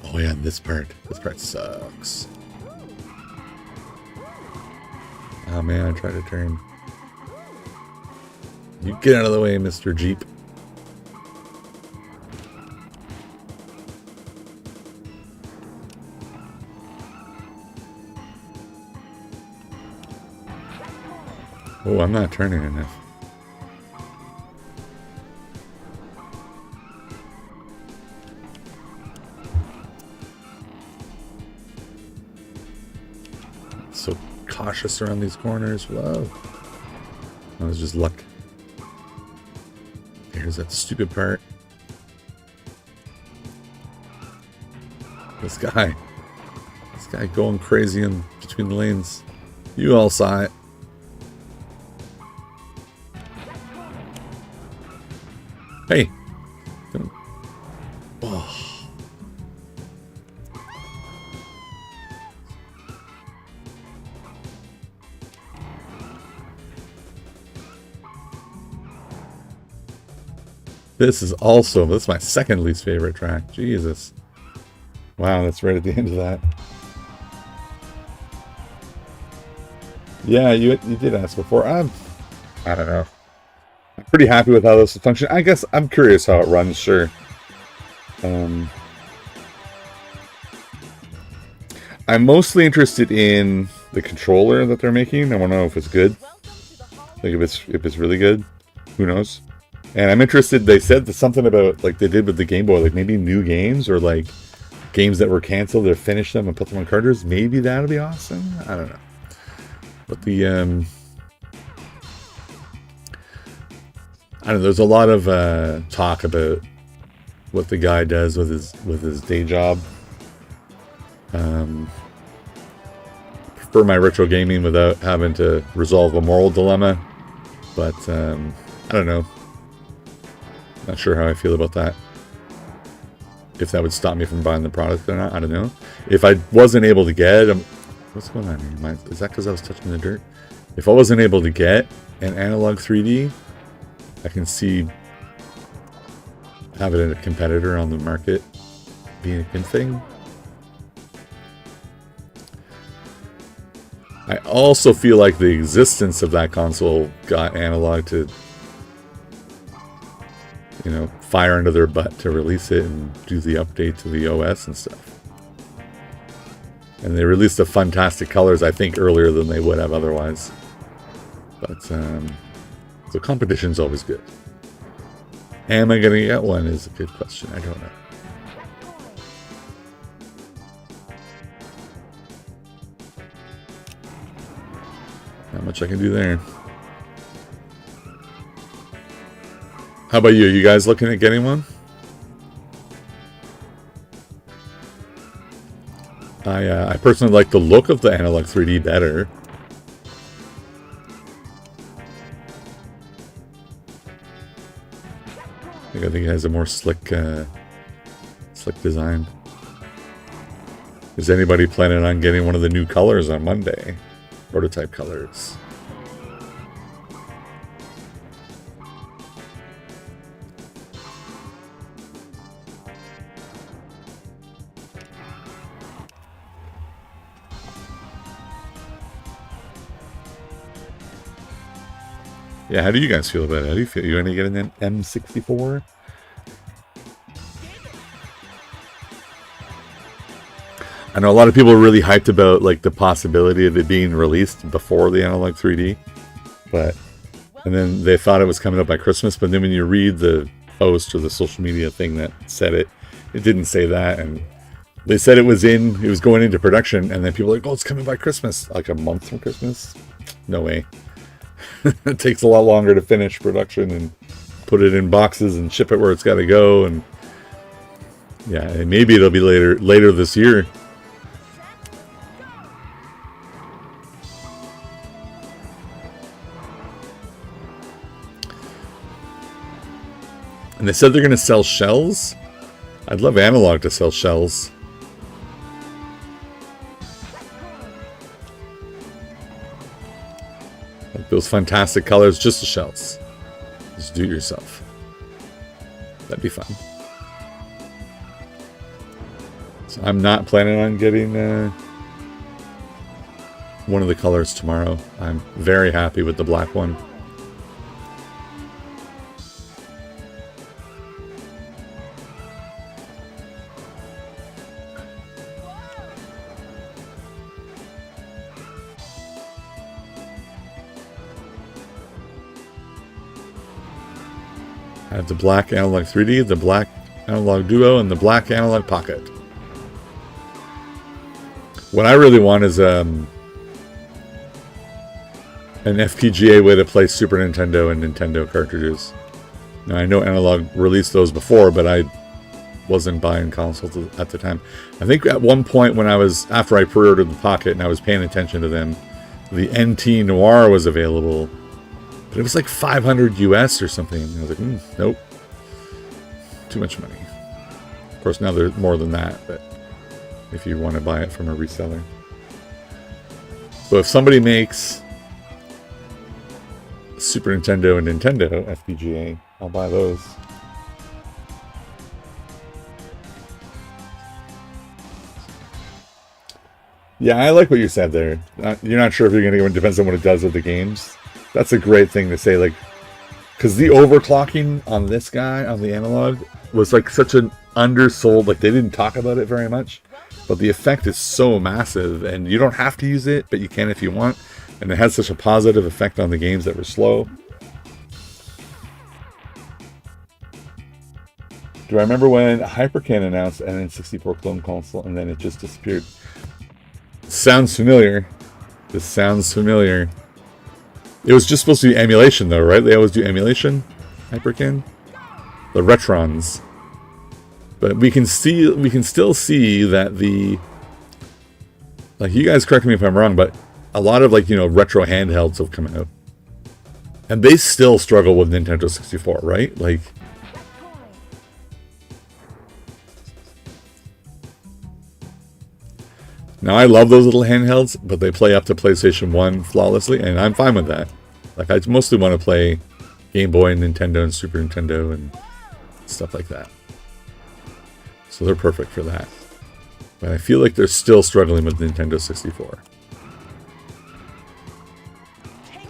Oh yeah, this part sucks. Oh man, I tried to turn. You get out of the way, Mr. Jeep. Oh, I'm not turning enough. So cautious around these corners. Whoa. That was just luck. Here's that stupid part. This guy going crazy in between the lanes. You all saw it. Hey. Oh. This is my second least favorite track. Jesus. Wow, that's right at the end of that. Yeah, you did ask before. I don't know. I'm pretty happy with how this will function. I guess I'm curious how it runs, sure. I'm mostly interested in the controller that they're making. I want to know if it's good. Like if it's really good. Who knows? And I'm interested, they said something about like they did with the Game Boy, like maybe new games or like games that were canceled, they'll finish them and put them on cartridges. Maybe that'll be awesome. I don't know. But the I don't know, there's a lot of talk about what the guy does with his day job. Prefer my retro gaming without having to resolve a moral dilemma. But I don't know. Not sure how I feel about that. if that would stop me from buying the product or not. I don't know. If I wasn't able to get what's going on here? Is that because I was touching the dirt? If I wasn't able to get an Analogue 3D, I can see having a competitor on the market being a good thing. I also feel like the existence of that console got Analogue to, you know, fire under their butt to release it and do the update to the OS and stuff. And they released the fantastic colors, I think, earlier than they would have otherwise. But, so competition's always good. Am I going to get one is a good question. I don't know. Not much I can do there. How about you? You guys looking at getting one? I personally like the look of the Analogue 3D better. I think it has a more slick design. Is anybody planning on getting one of the new colors on Monday? Prototype colors. Yeah, how do you guys feel about it? How do you feel? You want to get an M64? I know a lot of people are really hyped about like the possibility of it being released before the Analogue 3D, and then they thought it was coming up by Christmas. But then when you read the post or the social media thing that said it, it didn't say that, and they said it was going into production, and then people were like, "Oh, it's coming by Christmas," like a month from Christmas. No way. It takes a lot longer to finish production and put it in boxes and ship it where it's got to go, and yeah, maybe it'll be later this year. And they said they're going to sell shells. I'd love Analogue to sell shells. Like those fantastic colors, just the shells. Just do it yourself. That'd be fun. So I'm not planning on getting one of the colors tomorrow. I'm very happy with the black one. I have the black Analogue 3D, the black Analogue Duo, and the black Analogue Pocket. What I really want is an FPGA way to play Super Nintendo and Nintendo cartridges. Now, I know Analogue released those before, but I wasn't buying consoles at the time. I think at one point after I pre-ordered the Pocket and I was paying attention to them, the NT Noir was available. But it was like 500 US or something. And I was like, nope. Too much money. Of course, now there's more than that, but if you want to buy it from a reseller. So if somebody makes Super Nintendo and Nintendo FPGA, I'll buy those. Yeah, I like what you said there. You're not sure if you're going to go. It depends on what it does with the games. That's a great thing to say, like, because the overclocking on this guy, on the Analogue, was like such an undersold, like they didn't talk about it very much, but the effect is so massive, and you don't have to use it, but you can if you want, and it has such a positive effect on the games that were slow. Do I remember when Hypercan announced an N64 clone console, and then it just disappeared? Sounds familiar. This sounds familiar. It was just supposed to be emulation, though, right? They always do emulation, Hyperkin, the Retrons. But we can still see that like, you guys correct me if I'm wrong, but a lot of, like, you know, retro handhelds have come out, and they still struggle with Nintendo 64, right? Like, Now, I love those little handhelds, but they play up to PlayStation 1 flawlessly, and I'm fine with that. Like, I mostly want to play Game Boy and Nintendo and Super Nintendo and stuff like that. So they're perfect for that. But I feel like they're still struggling with Nintendo 64. Take it.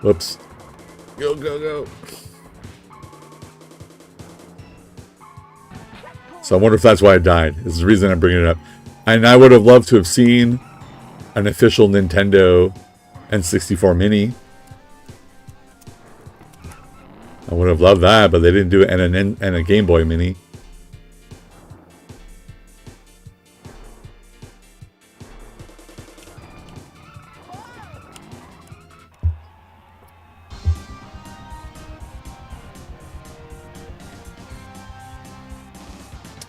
Whoops. Go, go, go. So I wonder if that's why I died. This is the reason I'm bringing it up. And I would have loved to have seen an official Nintendo N64 Mini. I would have loved that, but they didn't do it, and a Game Boy Mini.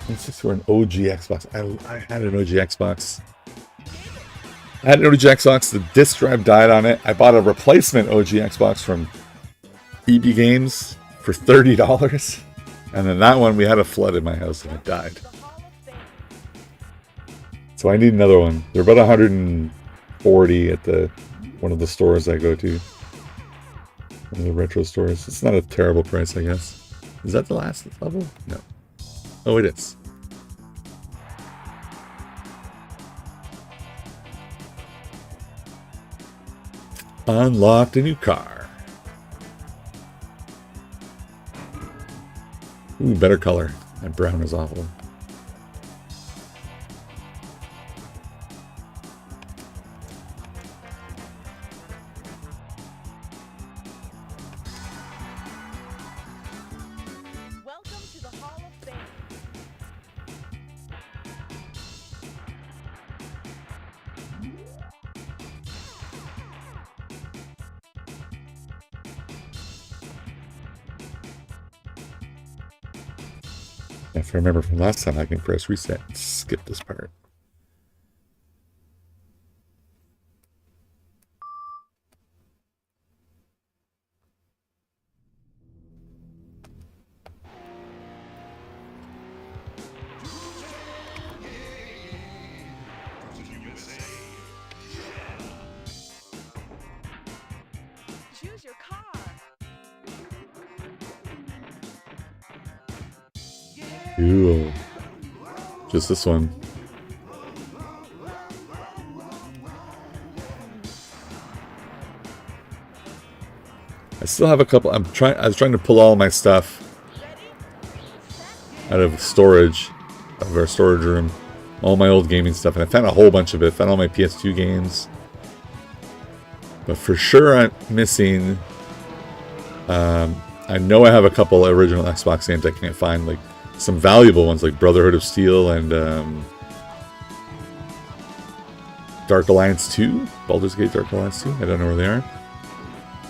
It's just for an OG Xbox. I had an OG Xbox. I had an OG Xbox. The disc drive died on it. I bought a replacement OG Xbox from EB Games for $30. And then that one, we had a flood in my house and it died. The Hall of Fame. So I need another one. They're about 140 at one of the stores I go to. One of the retro stores. It's not a terrible price, I guess. Is that the last level? No. Oh, it is. Unlocked a new car. Ooh, better color. That brown is awful. Welcome to the Hall of Fame. If I remember from last time, I can press reset and skip this part. Choose your car. Cool. Just this one. I still have a couple. I was trying to pull all my stuff out of storage, of our storage room, all my old gaming stuff, and I found a whole bunch of it. Found all my PS2 games, but for sure I'm missing. I know I have a couple original Xbox games I can't find, like some valuable ones like Brotherhood of Steel and Dark Alliance 2, Baldur's Gate Dark Alliance 2. I don't know where they are.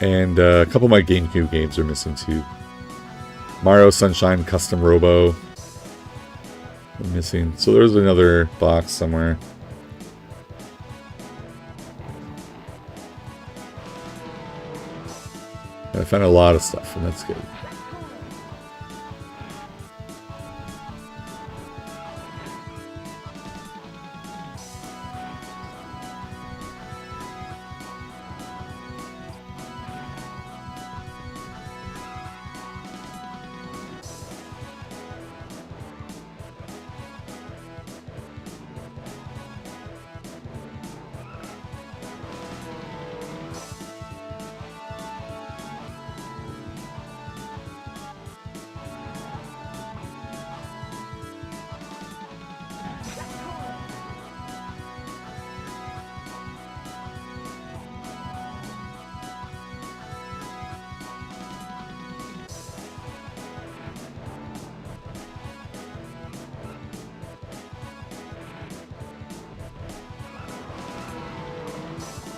And a couple of my GameCube games are missing too. Mario Sunshine Custom Robo. I'm missing. So there's another box somewhere. I found a lot of stuff, and that's good.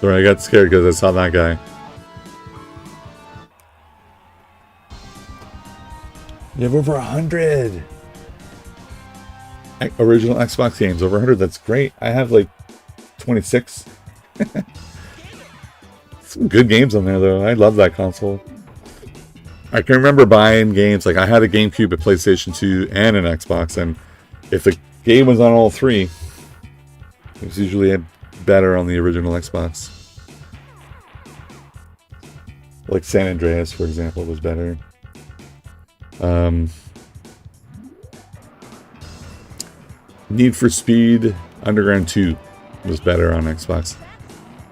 Sorry, I got scared because I saw that guy. You have over 100 original Xbox games. Over 100, that's great. I have like 26. Some good games on there, though. I love that console. I can remember buying games, like I had a GameCube, a PlayStation 2, and an Xbox, and if the game was on all three, it was usually better on the original Xbox. Like San Andreas, for example, was better. Need for Speed Underground 2 was better on Xbox.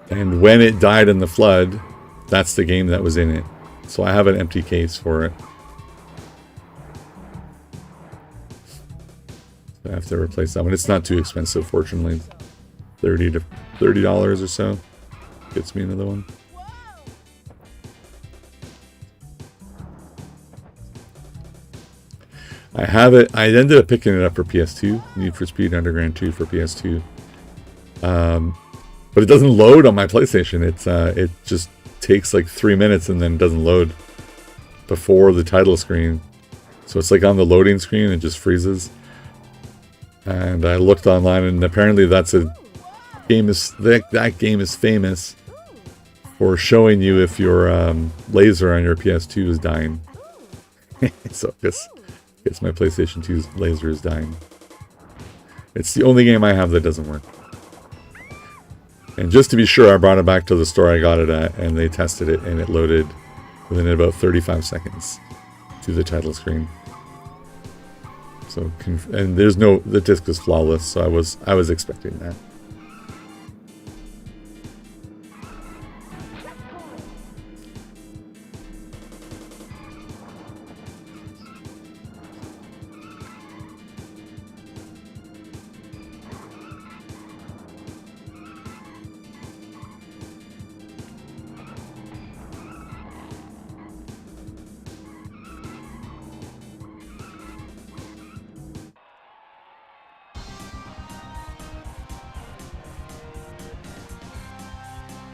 And when it died in the flood, that's the game that was in it. So I have an empty case for it. So I have to replace that one. It's not too expensive, fortunately. $30 or so. Gets me another one. I have it. I ended up picking it up for PS2. Need for Speed Underground 2 for PS2. But it doesn't load on my PlayStation. It just takes like 3 minutes and then doesn't load before the title screen. So it's like on the loading screen, it just freezes. And I looked online, and apparently that's a game that game is famous for showing you if your laser on your PS2 is dying. So I guess my PlayStation 2's laser is dying. It's the only game I have that doesn't work. And just to be sure, I brought it back to the store I got it at, and they tested it, and it loaded within about 35 seconds to the title screen. So, and the disc is flawless, so I was expecting that.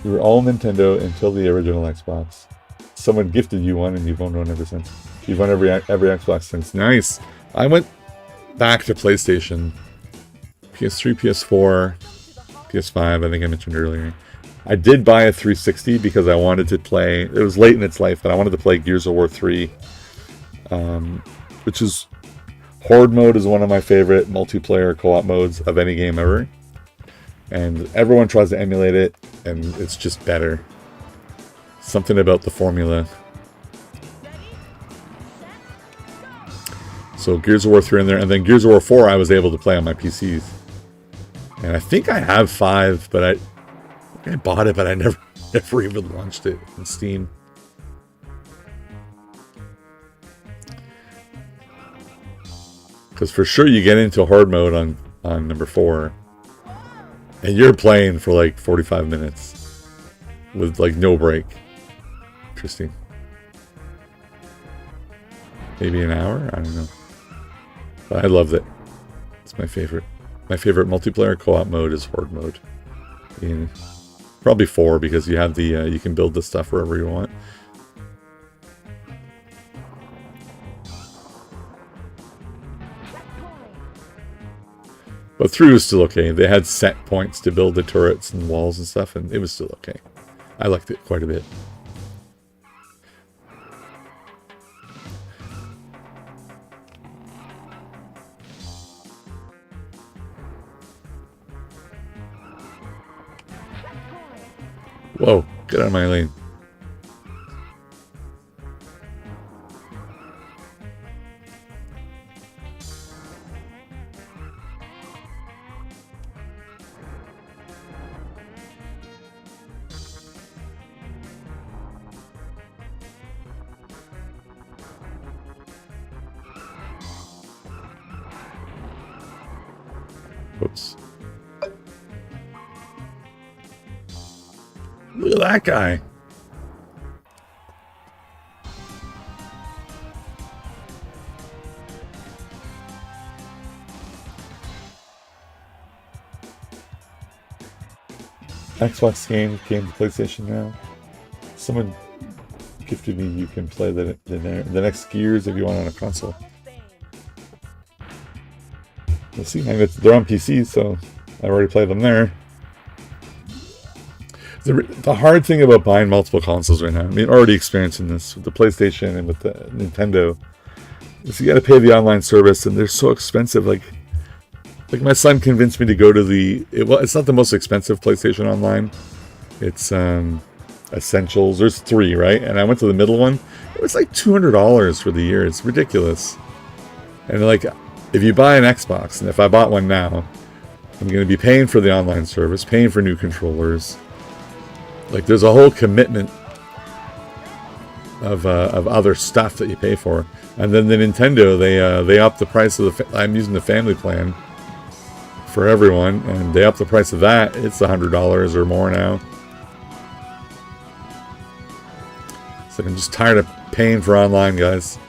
You were all Nintendo until the original Xbox. Someone gifted you one, and you've owned one ever since. You've won every Xbox since. Nice. I went back to PlayStation, PS3, PS4, PS5. I think I mentioned earlier. I did buy a 360 because I wanted to play. It was late in its life, but I wanted to play Gears of War 3, which is Horde mode is one of my favorite multiplayer co-op modes of any game ever. And everyone tries to emulate it, and it's just better. Something about the formula. So Gears of War 3 in there, and then Gears of War 4 I was able to play on my PCs. And I think I have 5, but I bought it, but I never even launched it on Steam. Because for sure you get into hard mode on number 4. And you're playing for like 45 minutes with like no break. Interesting. Maybe an hour? I don't know. But I loved it. It's my favorite. My favorite multiplayer co-op mode is Horde mode. And probably 4 because you have the you can build the stuff wherever you want. But 3 was still okay. They had set points to build the turrets and walls and stuff, and it was still okay. I liked it quite a bit. Whoa, get out of my lane. Whoops. Look at that guy. Xbox game came to PlayStation now. Someone gifted me. You can play the next Gears if you want on a console. We'll see. They're on PC, so I already played them there. The hard thing about buying multiple consoles right now, I mean, already experiencing this with the PlayStation and with the Nintendo, is you got to pay the online service, and they're so expensive. Like my son convinced me to go to it's not the most expensive PlayStation Online. It's Essentials. There's 3, right? And I went to the middle one. It was like $200 for the year. It's ridiculous. And like, if you buy an Xbox, and if I bought one now, I'm going to be paying for the online service, paying for new controllers. Like, there's a whole commitment of other stuff that you pay for. And then the Nintendo, they up the price of I'm using the family plan for everyone, and they up the price of that. It's $100 or more now. So I'm just tired of paying for online, guys.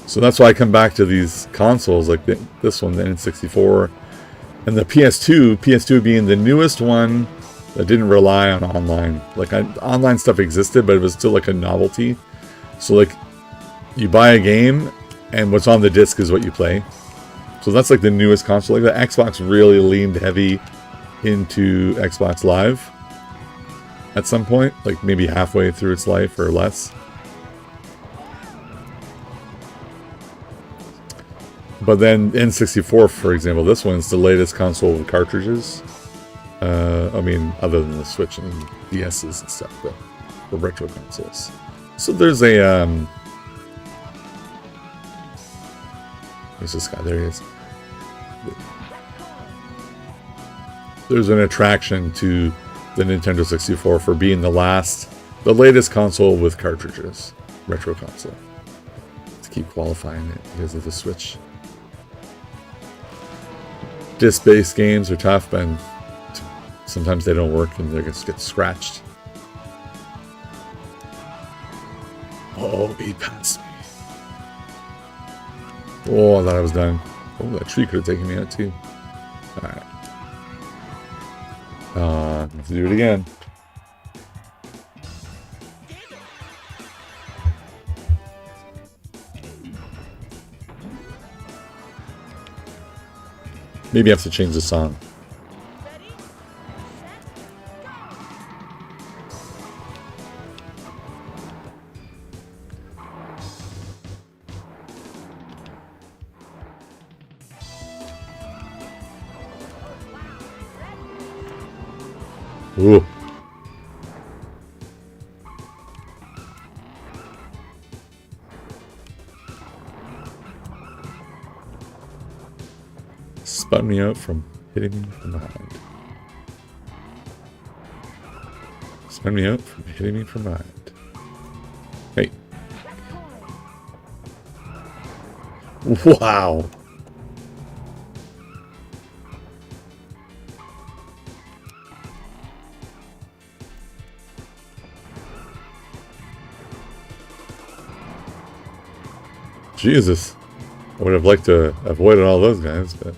So that's why I come back to these consoles like this one, the N64, and the PS2. PS2 being the newest one that didn't rely on online. Like, online stuff existed, but it was still like a novelty. So like, you buy a game, and what's on the disc is what you play. So that's like the newest console. Like, the Xbox really leaned heavy into Xbox Live at some point, like maybe halfway through its life or less. But then N64, for example, this one's the latest console with cartridges. I mean, other than the Switch and DS's and stuff, but the retro consoles. So there's a there's this guy. There he is. There's an attraction to the Nintendo 64 for being the latest console with cartridges, retro console. To keep qualifying it because of the Switch. Disc-based games are tough, and sometimes they don't work and they just get scratched. Oh, he passed me. Oh, I thought I was done. Oh, that tree could have taken me out too. Alright. Let's do it again. Maybe I have to change the song. Ooh. Spun me out from hitting me from behind. Spun me out from hitting me from behind. Hey. Wow. Jesus. I would have liked to avoid all those guys, but...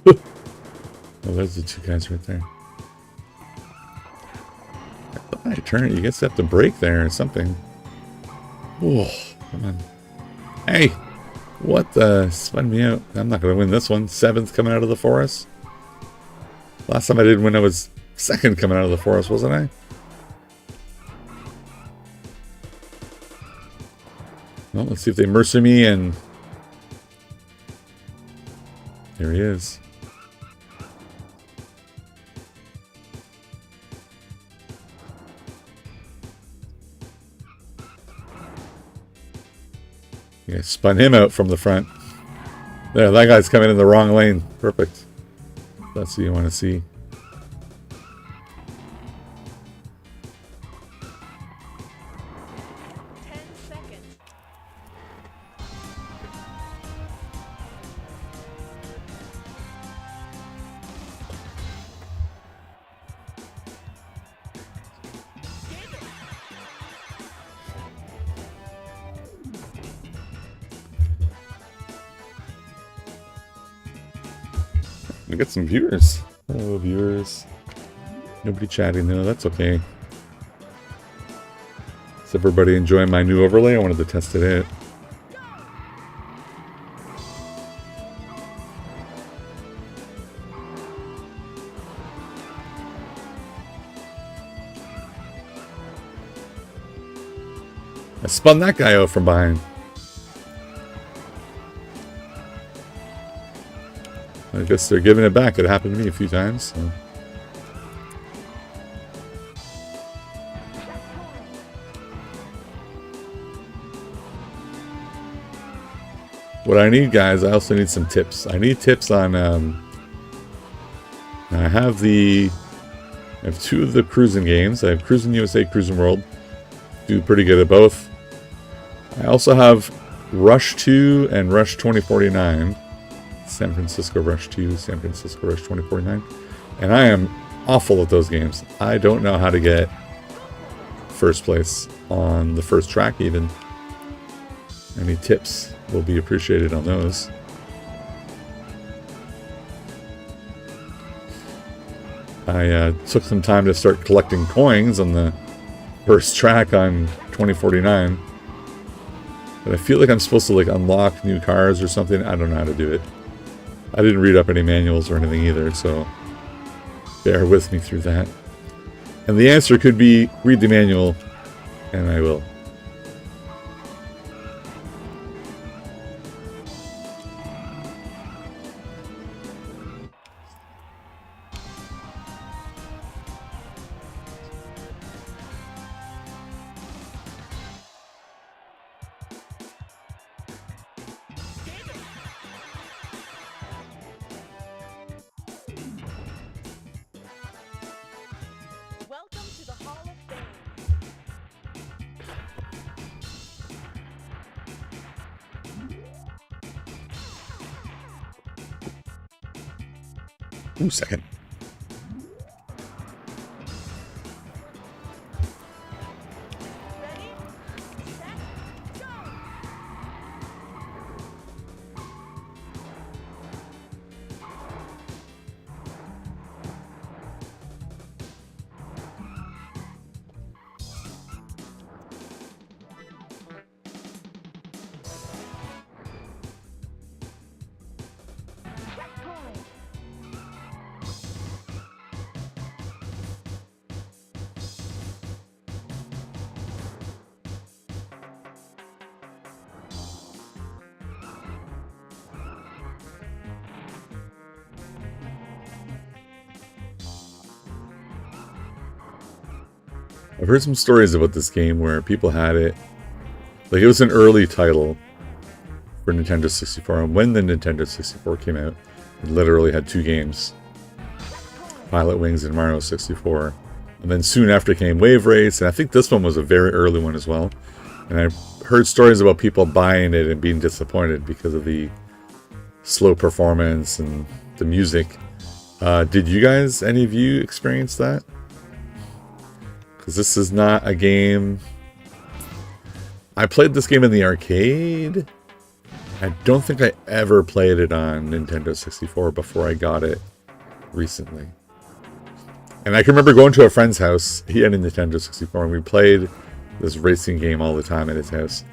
Oh, there's the 2 guys right there. I turn it. You guys have to brake there or something. Oh, come on. Hey! What the? Spun me out. I'm not going to win this one. 7th coming out of the forest. Last time I did win, I was 2nd coming out of the forest, wasn't I? Well, let's see if they mercy me, and... There he is. Yeah, spun him out from the front. There, that guy's coming in the wrong lane. Perfect. That's what you want to see. We got some viewers. Hello, viewers. Nobody chatting though, that's okay. Is everybody enjoying my new overlay? I wanted to test it out. I spun that guy out from behind. I guess they're giving it back. It happened to me a few times. So. What I need, guys, I also need some tips. I need tips on. I have two of the Cruis'n games. I have Cruis'n USA, Cruis'n World. Do pretty good at both. I also have Rush 2 and Rush 2049. San Francisco Rush 2, San Francisco Rush 2049. And I am awful at those games. I don't know how to get first place on the first track even. Any tips will be appreciated on those. I took some time to start collecting coins on the first track on 2049. But I feel like I'm supposed to like unlock new cars or something. I don't know how to do it. I didn't read up any manuals or anything either, so bear with me through that. And the answer could be read the manual, and I will. Welcome to the Hall of Fame. Ooh, second. Ready, set, go! I've heard some stories about this game where people had it. Like, it was an early title for Nintendo 64, and when the Nintendo 64 came out, it literally had two games. Pilot Wings and Mario 64. And then soon after came Wave Race, and I think this one was a very early one as well. And I heard stories about people buying it and being disappointed because of the slow performance and the music. Did you guys, any of you, experience that? Because this is not a game... I played this game in the arcade. I don't think I ever played it on Nintendo 64 before I got it recently. And I can remember going to a friend's house. He had a Nintendo 64 and we played this racing game all the time at his house.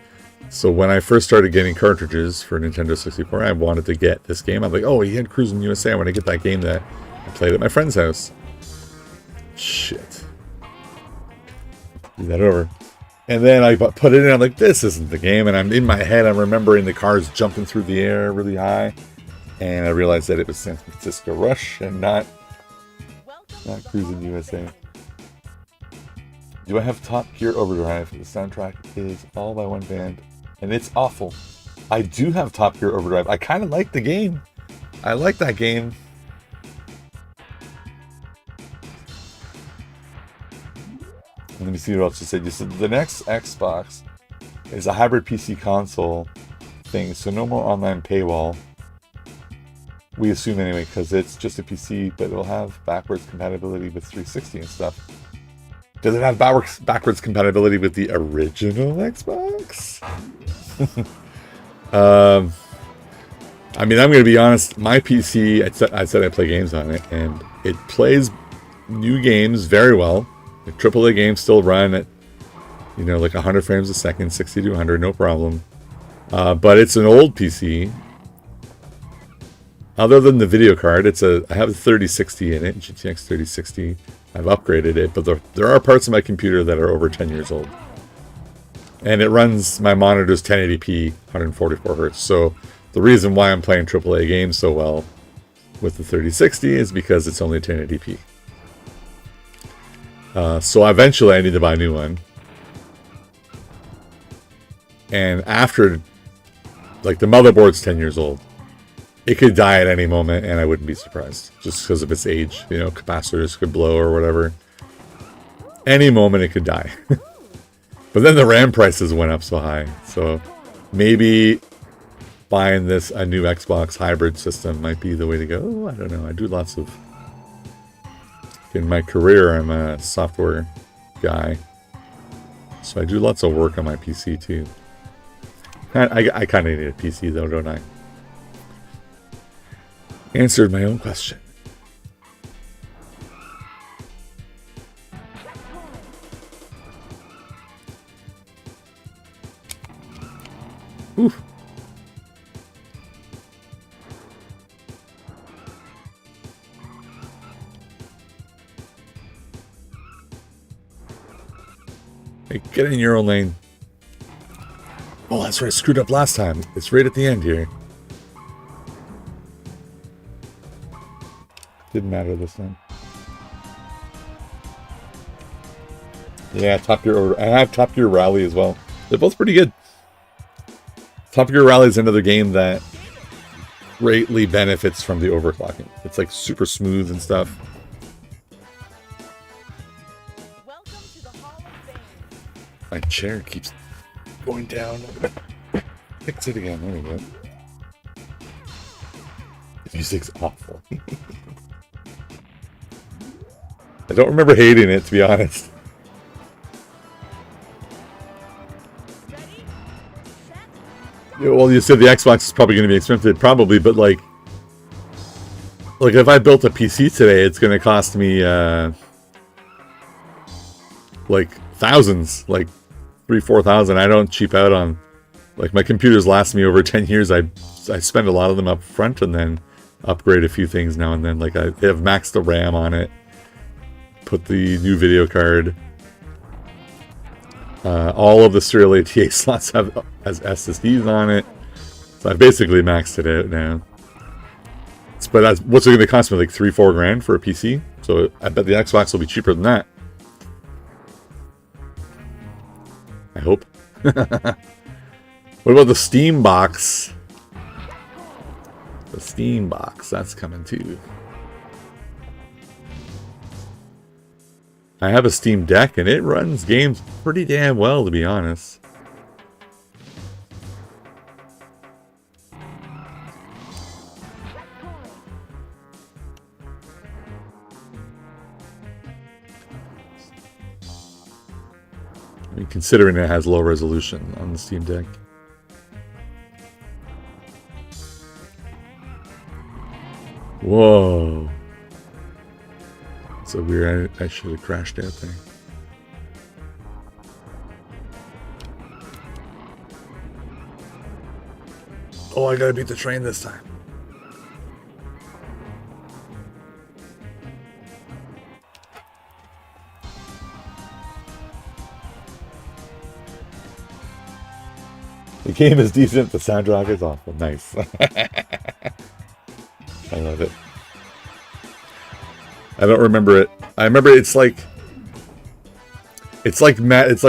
So when I first started getting cartridges for Nintendo 64, I wanted to get this game. I'm like, oh, he had Cruis'n USA. I want to get that game that I played at my friend's house. Shit. Do that over. And then I put it in, I'm like, this isn't the game. And I'm in my head, I'm remembering the cars jumping through the air really high. And I realized that it was San Francisco Rush and not Cruis'n USA. Do I have Top Gear Overdrive? The soundtrack is all by one band. And it's awful. I do have Top Gear Overdrive. I kind of like the game. I like that game. Let me see what else you said. You said the next Xbox is a hybrid PC console thing, so no more online paywall. We assume anyway, because it's just a PC, but it'll have backwards compatibility with 360 and stuff. Does it have backwards compatibility with the original Xbox? I mean, I'm going to be honest. My PC, I said I play games on it, and it plays new games very well. The AAA games still run at, you know, like 100 frames a second, 60 to 100, no problem. But it's an old PC. Other than the video card, I have a 3060 in it, GTX 3060. I've upgraded it, but there are parts of my computer that are over 10 years old. And it runs, my monitor's 1080p, 144 hertz. So the reason why I'm playing AAA games so well with the 3060 is because it's only 1080p. So eventually I need to buy a new one. And after, like, the motherboard's 10 years old. It could die at any moment, and I wouldn't be surprised. Just because of its age. You know, capacitors could blow or whatever. Any moment it could die. But then the RAM prices went up so high. So maybe buying a new Xbox hybrid system might be the way to go. I don't know. I do lots of... In my career, I'm a software guy. So I do lots of work on my PC too. I kind of need a PC though, don't I? Answered my own question. Ooh. Hey, get in your own lane. Oh, that's right. I screwed up last time. It's right at the end here. Didn't matter this time. Yeah, Top Gear. I have Top Gear Rally as well. They're both pretty good. Top Gear Rally is another game that greatly benefits from the overclocking. It's like super smooth and stuff. Welcome to the Hall of Fame. My chair keeps going down. Fix it again. There we go. The music's awful. I don't remember hating it, to be honest. Ready, set, Yeah, well, you said the Xbox is probably going to be expensive, probably, but like if I built a PC today, it's going to cost me like thousands, like 3,000-4,000. I don't cheap out on, like, my computers last me over 10 years. I spend a lot of them up front and then upgrade a few things now and then. Like, I have maxed the RAM on it, put the new video card. All of the serial ATA slots have as SSDs on it. So I basically maxed it out now. But what's it going to cost me? Like 3-4 grand for a PC? So I bet the Xbox will be cheaper than that. I hope. What about the Steam box? The Steam box, that's coming too. I have a Steam Deck and it runs games pretty damn well, to be honest. I mean, considering it has low resolution on the Steam Deck. Whoa. So weird. I should have crashed out there. Oh, I gotta beat the train this time. The game is decent, the soundtrack is awful. Nice. I love it. I don't remember it. I remember it's like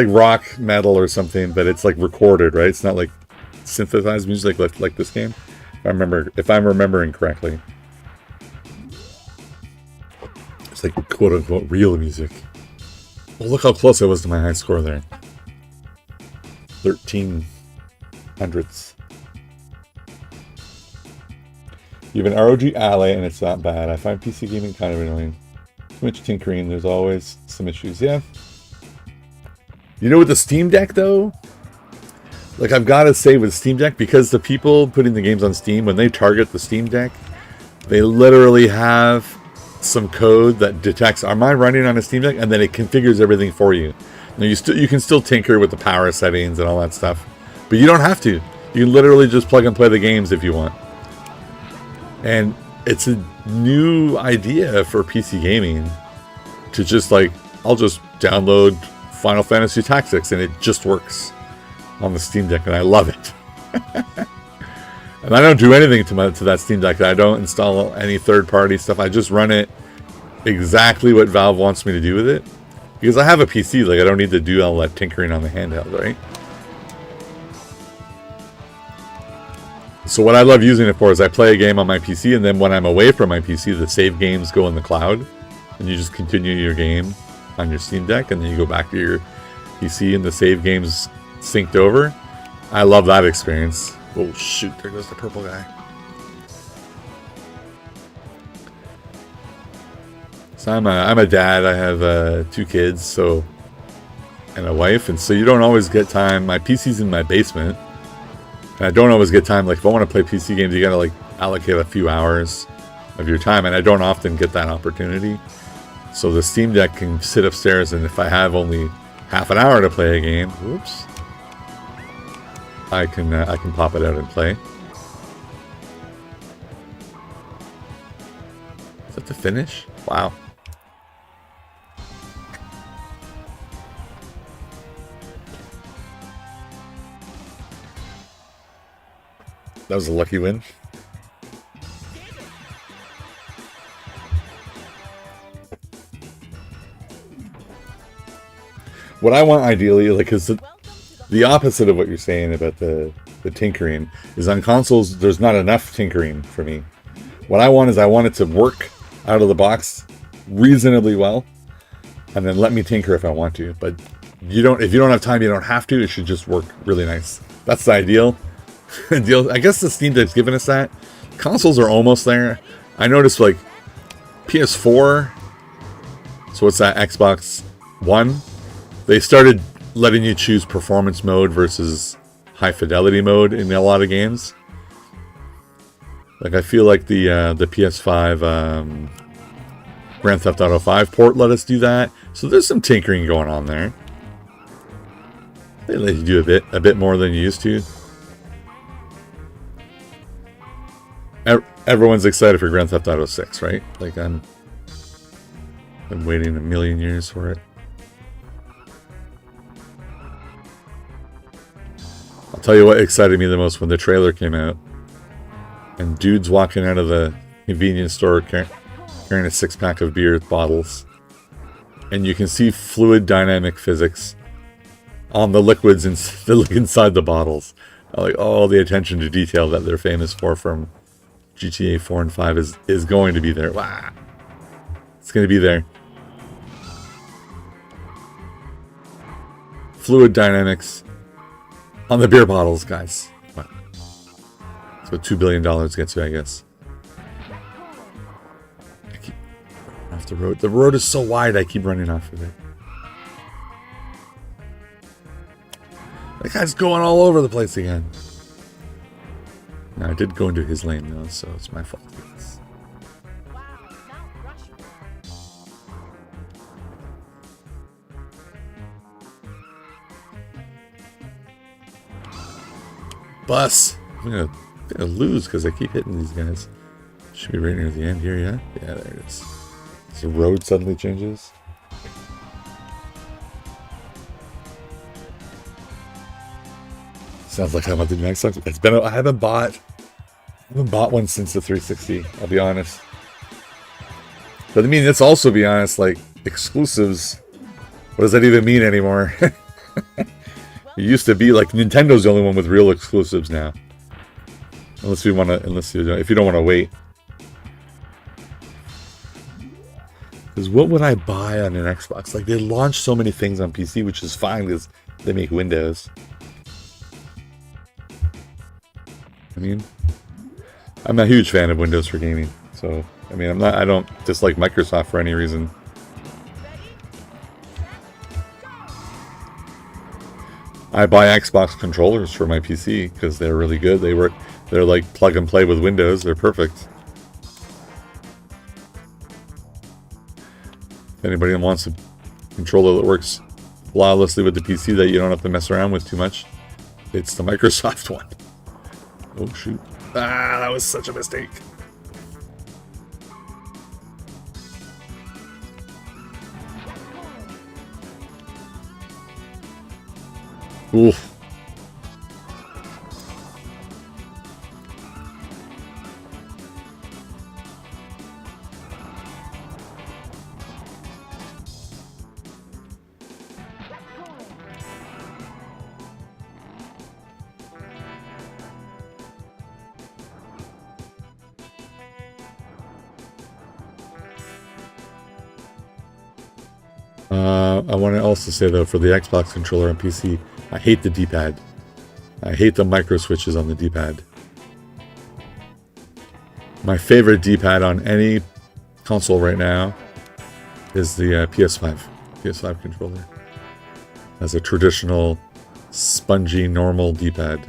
rock metal or something, but it's like recorded, right? It's not like synthesized music like this game. If I'm remembering correctly. It's like quote unquote real music. Well, look how close I was to my high score there. 1300s. You have an ROG Ally and it's not bad. I find PC gaming kind of annoying. Too much tinkering, there's always some issues. Yeah. You know, with the Steam Deck though, like, I've got to say with Steam Deck, because the people putting the games on Steam, when they target the Steam Deck, they literally have some code that detects, am I running on a Steam Deck? And then it configures everything for you. Now you can still tinker with the power settings and all that stuff, but you don't have to. You can literally just plug and play the games if you want. And it's a new idea for PC gaming to just like, I'll just download Final Fantasy Tactics and it just works on the Steam Deck, and I love it. And I don't do anything to that Steam Deck. I don't install any third-party stuff. I just run it exactly what Valve wants me to do with it. Because I have a PC, like I don't need to do all that tinkering on the handheld, right? So what I love using it for is I play a game on my PC, and then when I'm away from my PC, the save games go in the cloud, and you just continue your game on your Steam Deck, and then you go back to your PC, and the save games synced over. I love that experience. Oh shoot, there goes the purple guy. So I'm a dad. I have 2 kids, so, and a wife, and so you don't always get time. My PC's in my basement, and I don't always get time. Like if I want to play PC games, you gotta like allocate a few hours of your time, and I don't often get that opportunity. So the Steam Deck can sit upstairs, and if I have only half an hour to play a game, whoops, I can pop it out and play. Is that the finish? Wow. That was a lucky win. What I want ideally, like, is the opposite of what you're saying about the tinkering is on consoles, there's not enough tinkering for me. What I want is I want it to work out of the box reasonably well, and then let me tinker if I want to. But if you don't have time, you don't have to. It should just work really nice. That's the ideal. I guess the Steam Deck's given us that. Consoles are almost there. I noticed like PS4, so what's that, Xbox One? They started letting you choose performance mode versus high fidelity mode in a lot of games. Like I feel like the PS5 Grand Theft Auto 5 port let us do that. So there's some tinkering going on there. They let you do a bit more than you used to. Everyone's excited for Grand Theft Auto 6, right? Like I'm waiting a million years for it. I'll tell you what excited me the most when the trailer came out. And dudes walking out of the convenience store carrying a 6-pack of beer bottles. And you can see fluid dynamic physics on the liquids inside the bottles. Like all the attention to detail that they're famous for from GTA 4 and 5 is going to be there. Wow. It's going to be there. Fluid dynamics on the beer bottles, guys. Wow. That's what $2 billion gets you, I guess. I keep running off the road. The road is so wide, I keep running off of it. That guy's going all over the place again. Now, I did go into his lane, though, so it's my fault. Wow, Mount Rushmore. Bus! I'm gonna lose because I keep hitting these guys. Should be right near the end here, yeah? Yeah, there it is. So the road suddenly changes. Sounds like I'm at the next song. It's been. I haven't bought one since the 360. I'll be honest. But I mean, let's also be honest. Like exclusives, what does that even mean anymore? It used to be like Nintendo's the only one with real exclusives now. If you don't want to wait. Because what would I buy on an Xbox? Like they launch so many things on PC, which is fine because they make Windows. I mean, I'm a huge fan of Windows for gaming, so I mean, I don't dislike Microsoft for any reason. I buy Xbox controllers for my PC because they're really good. They're like plug and play with Windows. They're perfect. If anybody wants a controller that works flawlessly with the PC that you don't have to mess around with too much, it's the Microsoft one. Oh shoot. Ah, that was such a mistake. Oof. I want to also say though, for the Xbox controller on PC, I hate the D-pad. I hate the micro switches on the D-pad. My favorite D-pad on any console right now is the PS5 controller. As a traditional, spongy, normal D-pad.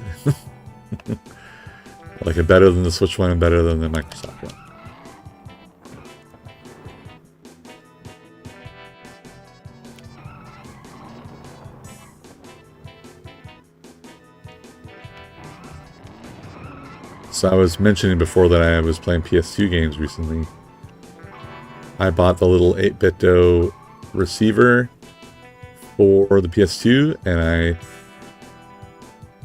Like it better than the Switch one and better than the Microsoft one. So I was mentioning before that I was playing PS2 games recently. I bought the little 8BitDo receiver for the PS2 and I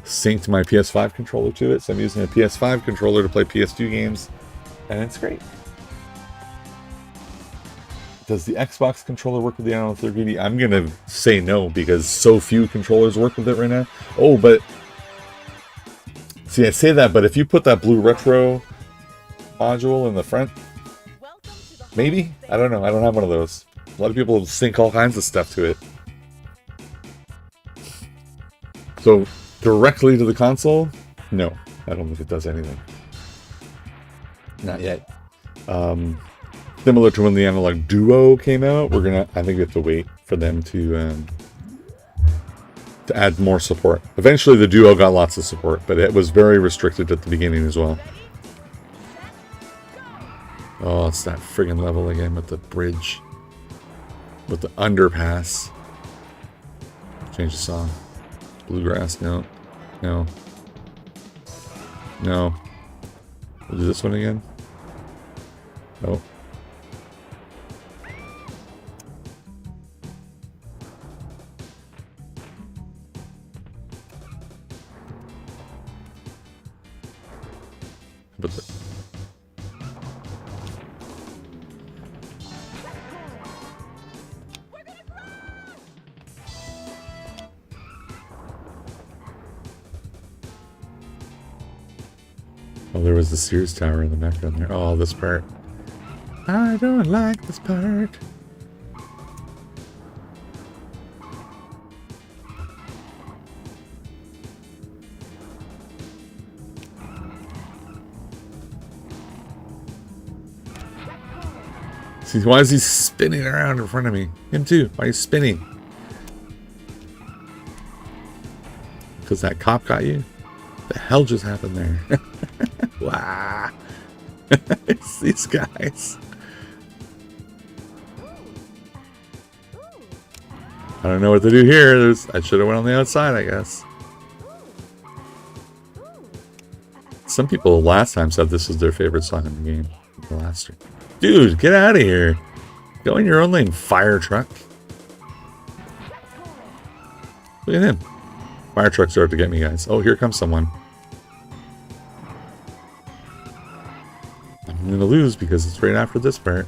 synced my PS5 controller to it. So I'm using a PS5 controller to play PS2 games and it's great. Does the Xbox controller work with the Analogue 3D? I'm going to say no because so few controllers work with it right now. Oh, but see, I say that, but if you put that blue retro module in the front, maybe? I don't know. I don't have one of those. A lot of people sync all kinds of stuff to it. So, directly to the console? No. I don't think it does anything. Not yet. Similar to when the Analogue Duo came out, I think we have to wait for them to add more support. Eventually the Duo got lots of support, but it was very restricted at the beginning as well. Oh, it's that friggin' level again with the bridge. With the underpass. Change the song. Bluegrass, no. No. No. We'll do this one again. No. But oh, there was the Sears Tower in the background there. Oh, this part. I don't like this part. See, why is he spinning around in front of me? Him too. Why are you spinning? Because that cop got you? What the hell just happened there? Wow. It's these guys. I don't know what to do here. I should have went on the outside, I guess. Some people last time said this was their favorite song in the game. The last stream. Dude, get out of here. Go in your own lane, fire truck. Look at him. Fire trucks are out to get me, guys. Oh, here comes someone. I'm going to lose because it's right after this part.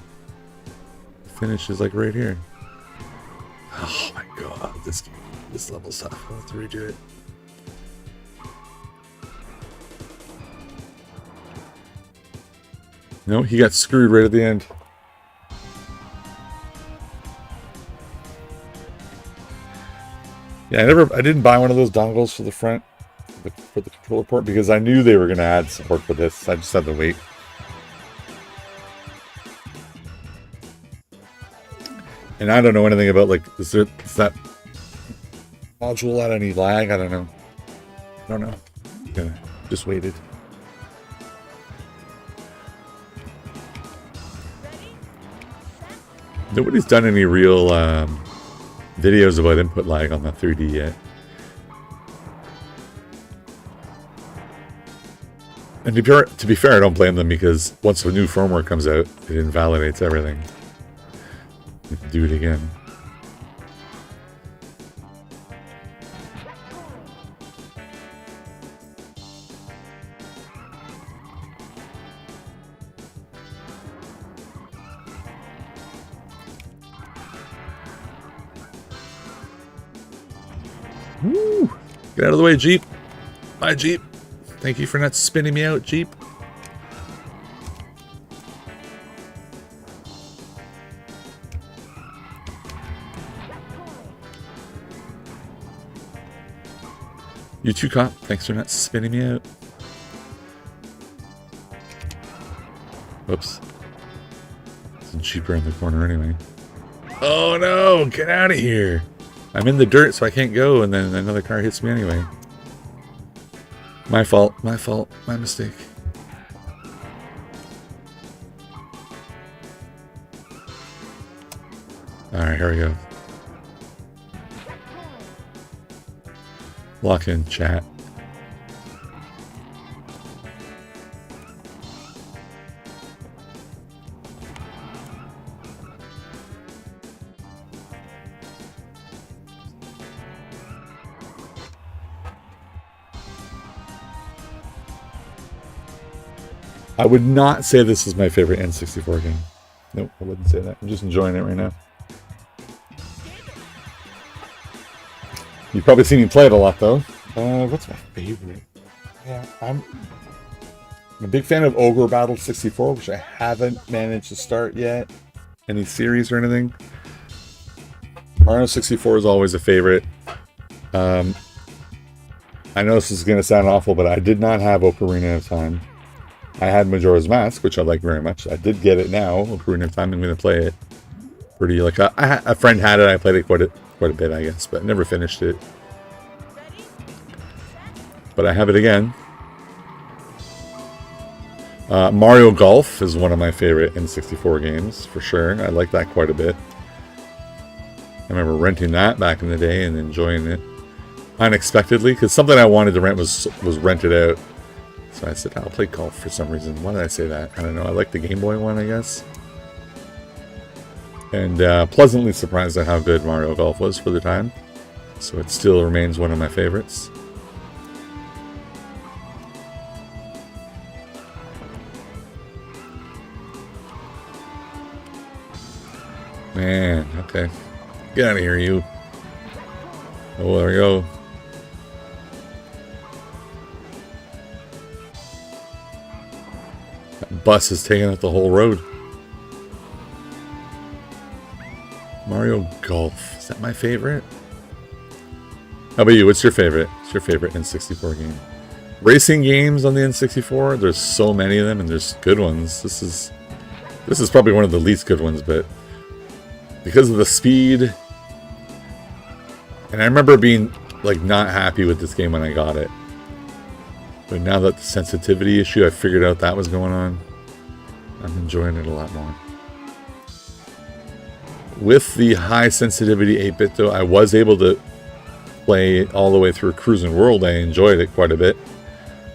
The finish is like right here. Oh my god, this level's tough. I'll have to redo it. No, he got screwed right at the end. Yeah, I didn't buy one of those dongles for the front, for the controller port, because I knew they were going to add support for this. I just had to wait. And I don't know anything about, like, is that module at any lag? I don't know. Yeah, just waited. Nobody's done any real videos about input lag on the 3D yet. And to be fair, I don't blame them, because once the new firmware comes out, it invalidates everything. You have to do it again. Woo! Get out of the way, Jeep. Bye, Jeep. Thank you for not spinning me out, Jeep. You too, cop. Thanks for not spinning me out. Whoops. It's cheaper in the corner anyway. Oh no! Get out of here! I'm in the dirt, so I can't go, and then another car hits me anyway. My fault, my mistake. Alright, here we go. Lock in, chat. I would not say this is my favorite N64 game. Nope, I wouldn't say that. I'm just enjoying it right now. You've probably seen me play it a lot, though. What's my favorite? Yeah, I'm a big fan of Ogre Battle 64, which I haven't managed to start yet. Any series or anything. Mario 64 is always a favorite. I know this is going to sound awful, but I did not have Ocarina of Time. I had Majora's Mask, which I like very much. I did get it now, Ocarina of Time. I'm going to play it. Pretty like a friend had it. I played it quite a bit, I guess, but never finished it. But I have it again. Mario Golf is one of my favorite N64 games, for sure. I like that quite a bit. I remember renting that back in the day and enjoying it unexpectedly, because something I wanted to rent was rented out. So I said, I'll play golf for some reason. Why did I say that? I don't know. I like the Game Boy one, I guess. And pleasantly surprised at how good Mario Golf was for the time. So it still remains one of my favorites. Man, okay. Get out of here, you. Oh, there we go. That bus is taking up the whole road. Mario Golf. Is that my favorite? How about you? What's your favorite? What's your favorite N64 game? Racing games on the N64? There's so many of them, and there's good ones. This is probably one of the least good ones, but because of the speed, and I remember being like not happy with this game when I got it. But now that the sensitivity issue, I figured out that was going on, I'm enjoying it a lot more. With the high sensitivity 8-bit though, I was able to play all the way through Cruis'n World. I enjoyed it quite a bit.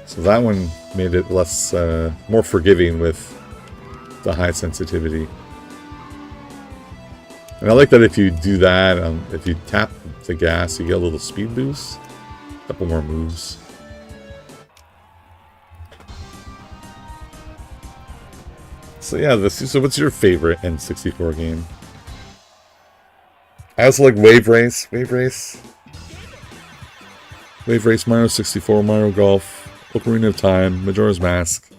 So that one made it less, more forgiving with the high sensitivity. And I like that if you do that, if you tap the gas, you get a little speed boost. A couple more moves. So yeah, so what's your favorite N64 game? I also like Wave Race, Mario 64, Mario Golf, Ocarina of Time, Majora's Mask.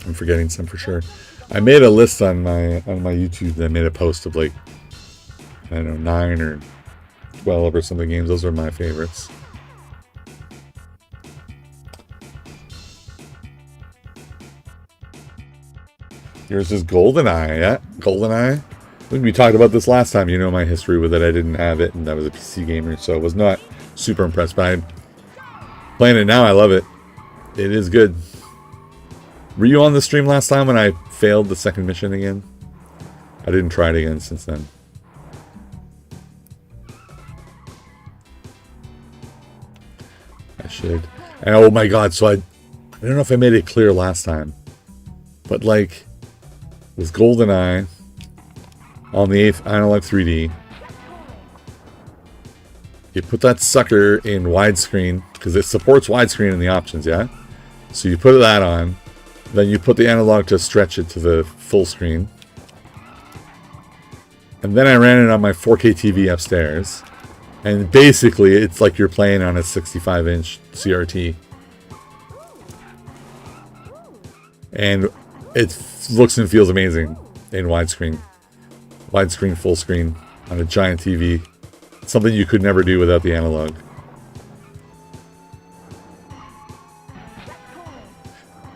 I'm forgetting some for sure. I made a list on my YouTube that made a post of like, I don't know, 9 or 12 or some of the games. Those are my favorites. Yours is GoldenEye, yeah. GoldenEye. I think we talked about this last time. You know my history with it. I didn't have it, and I was a PC gamer, so I was not super impressed by it. Playing it now, I love it. It is good. Were you on the stream last time when I failed the second mission again. I didn't try it again since then. I should. And oh my god, so I don't know if I made it clear last time, but like with GoldenEye on the 8th Analogue 3D, you put that sucker in widescreen because it supports widescreen in the options, yeah? So you put that on, then you put the analog to stretch it to the full screen. And then I ran it on my 4K TV upstairs. And basically, it's like you're playing on a 65-inch CRT. And it looks and feels amazing in widescreen. Widescreen, full screen, on a giant TV. Something you could never do without the analog.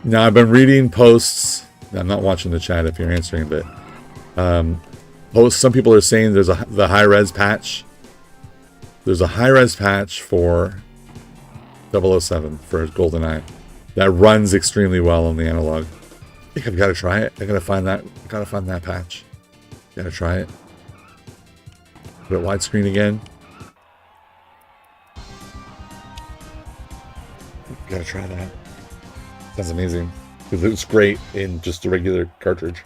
Now, I've been reading posts. I'm not watching the chat if you're answering, but posts. Some people are saying there's the high-res patch. There's a high-res patch for 007 for GoldenEye that runs extremely well on the analog. I think I've got to try it. I gotta find that patch. Gotta try it. Put it widescreen again. Gotta try that. Sounds amazing. It looks great in just a regular cartridge.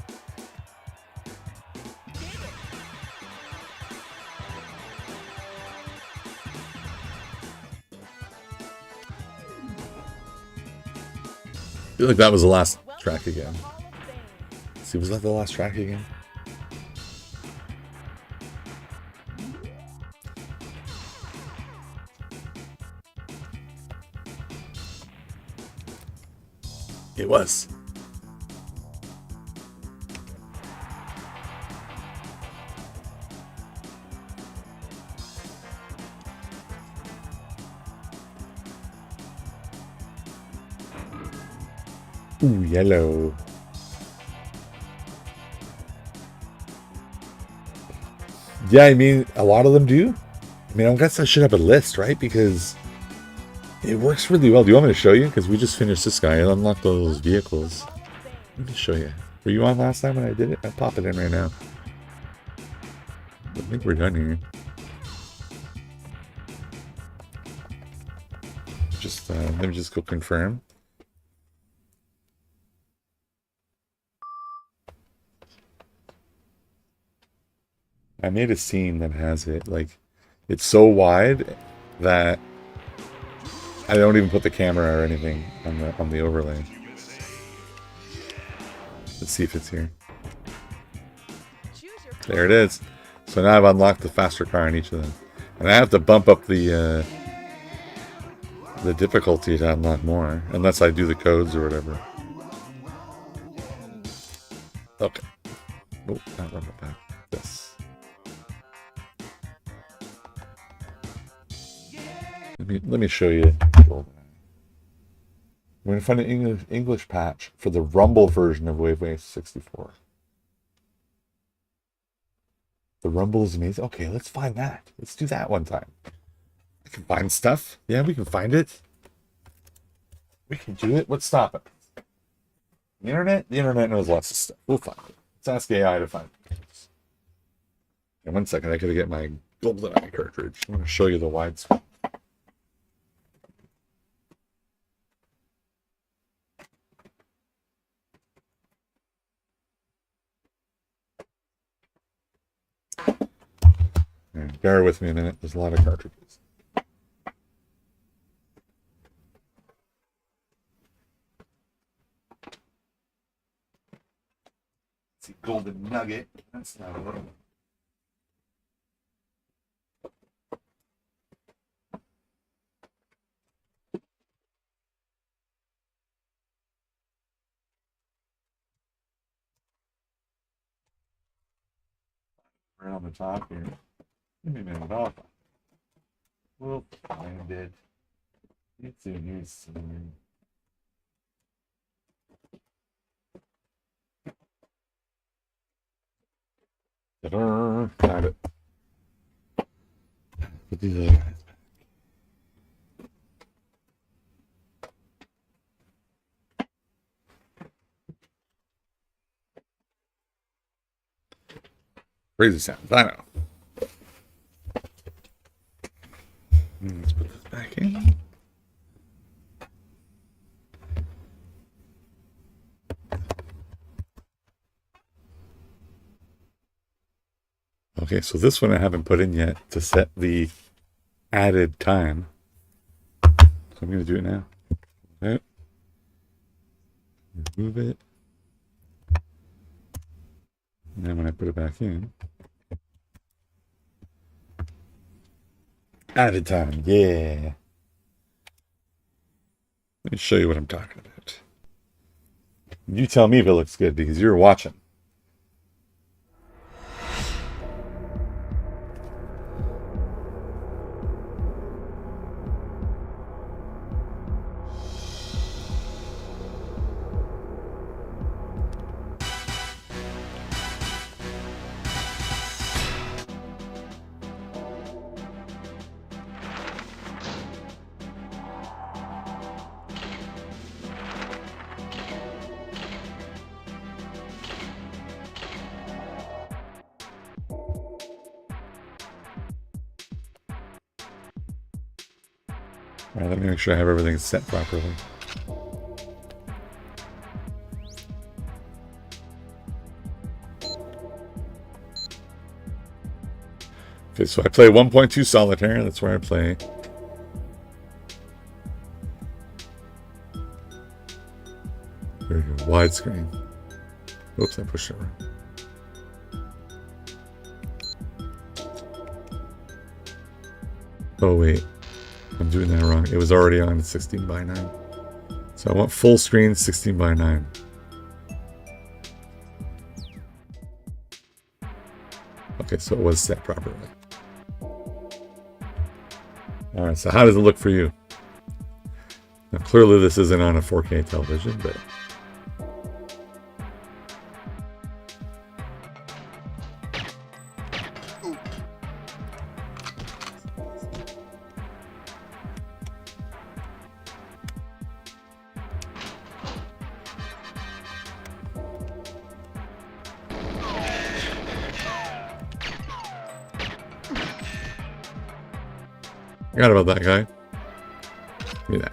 I feel like that was the last track again. Let's see, was that the last track again? It was. Ooh, yellow. Yeah, I mean, a lot of them do. I mean, I guess I should have a list, right? Because it works really well. Do you want me to show you? Because we just finished this guy. I unlocked all those vehicles. Let me show you. Were you on last time when I did it? I'll pop it in right now. I think we're done here. Just let me just go confirm. I made a scene that has it. Like, it's so wide that I don't even put the camera or anything on the overlay. Let's see if it's here. There it is. So now I've unlocked the faster car in each of them, and I have to bump up the difficulty to unlock more, unless I do the codes or whatever. Okay. Oh, not run it back. This. Let me show you. We're gonna find an English patch for the Rumble version of Wave 64. The Rumble is amazing. Okay, let's find that. Let's do that one time. I can find stuff. Yeah, we can find it. We can do it. What's stopping? The internet? The internet knows lots of stuff. We'll find it. Let's ask AI to find it. In 1 second, I gotta get my GoldenEye cartridge. I'm gonna show you the widescreen. Right, bear with me a minute. There's a lot of cartridges. Let's see, Golden Nugget. That's not a little. Right on the top here. Give me a minute off. We'll find it. It's in here somewhere. Got it. Put these other guys back. Crazy sounds, I know. Let's put this back in. Okay, so this one I haven't put in yet to set the added time. So I'm going to do it now. Okay. Remove it. And then when I put it back in, added time, yeah. Let me show you what I'm talking about. You tell me if it looks good because you're watching. All right, let me make sure I have everything set properly. Okay, so I play 1.2 solitaire. That's where I play. There you go, widescreen. Oops, I pushed it wrong. Oh wait, I'm doing that wrong. It was already on 16:9. So I want full screen 16:9. Okay, so it was set properly. All right, so how does it look for you? Now, clearly this isn't on a 4K television, but forgot about that guy. Give me that.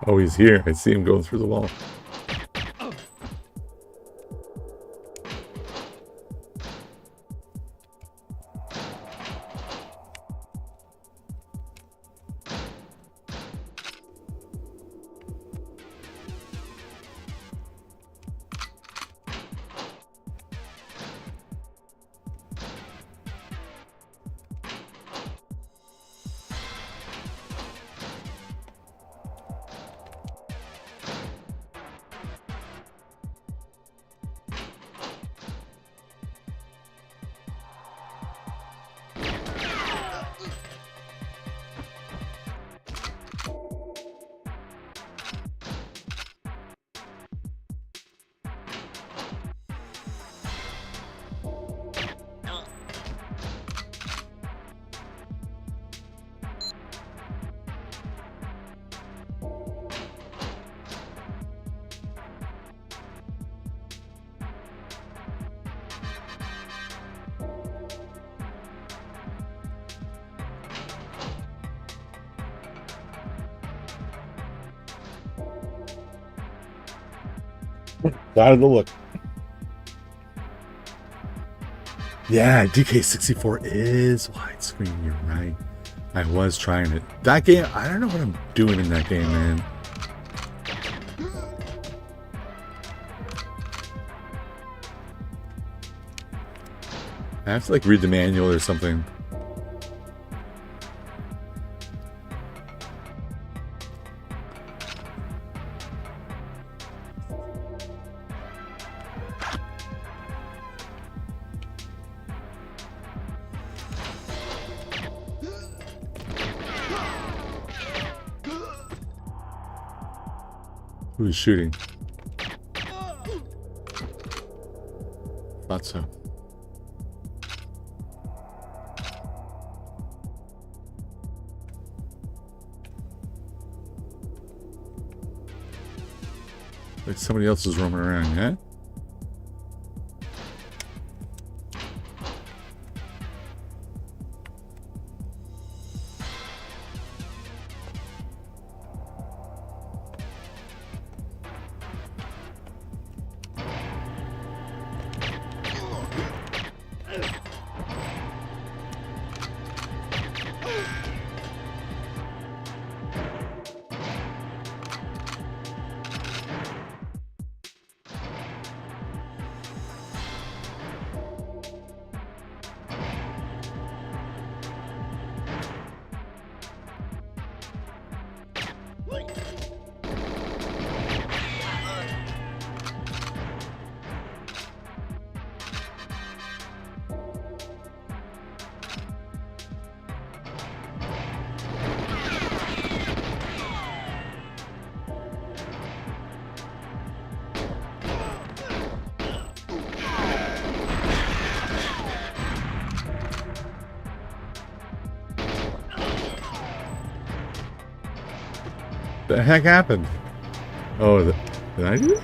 Oh, he's here. I see him going through the wall. How did it look? Yeah, DK64 is widescreen. You're right. I was trying it. That game, I don't know what I'm doing in that game, man. I have to like read the manual or something. Who's shooting? Thought so. Like somebody else is roaming around, yeah? The heck happened? Oh, did I do it?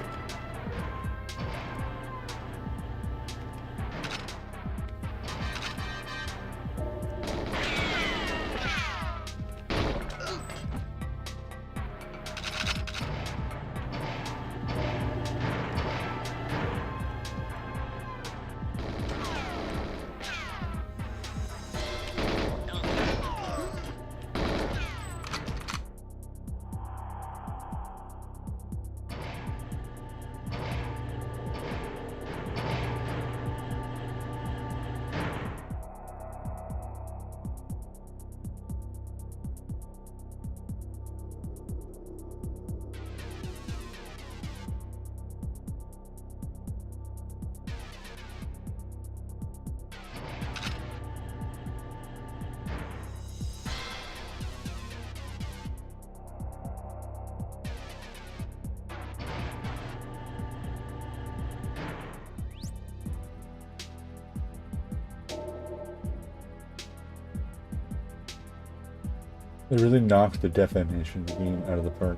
They really knocked the defamation game out of the park.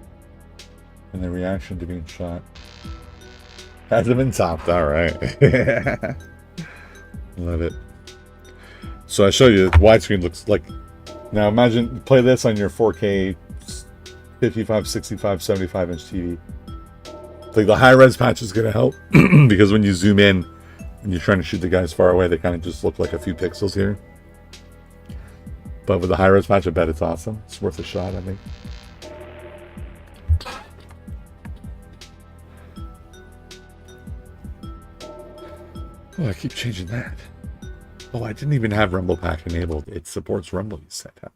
And the reaction to being shot. Hasn't been topped, alright. Love it. So I show you, widescreen looks like... Now imagine, play this on your 4K 55, 65, 75 inch TV. Like the high res patch is going to help. Because when you zoom in and you're trying to shoot the guys far away, they kind of just look like a few pixels here. But with the high res patch, I bet it's awesome. It's worth a shot, I think. Oh, I keep changing that. Oh, I didn't even have Rumble Pack enabled. It supports Rumble, you said that.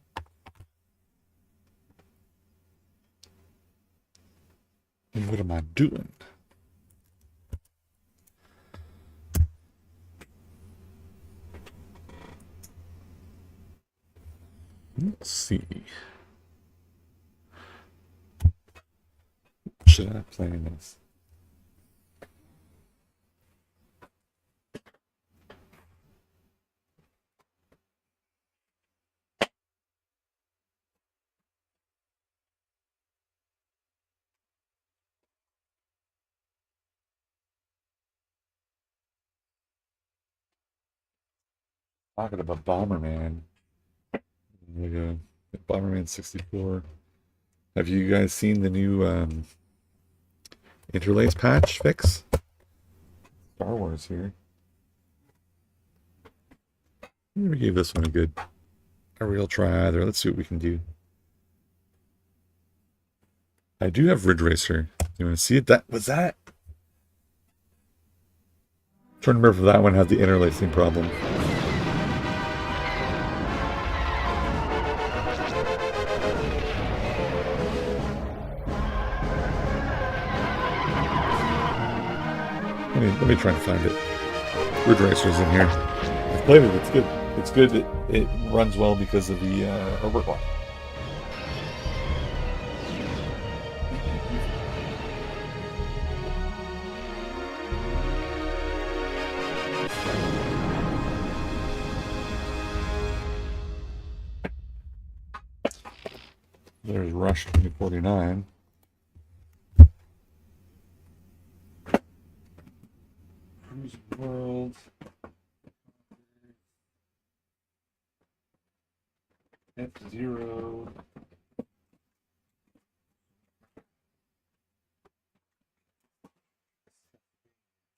And what am I doing? Let's see. Should I play this? Talking about Bomberman. There we go. Bomberman 64. Have you guys seen the new interlace patch fix? Star Wars here. Never gave this one a real try either. Let's see what we can do. I do have Ridge Racer. You want to see it? That was that. I'm trying to remember if that one had the interlacing problem. Let me try and find it. Ridge Racer's in here. I've played it. It's good. It's good. It runs well because of the overclock. There's Rush 2049. Cruise World. F-Zero.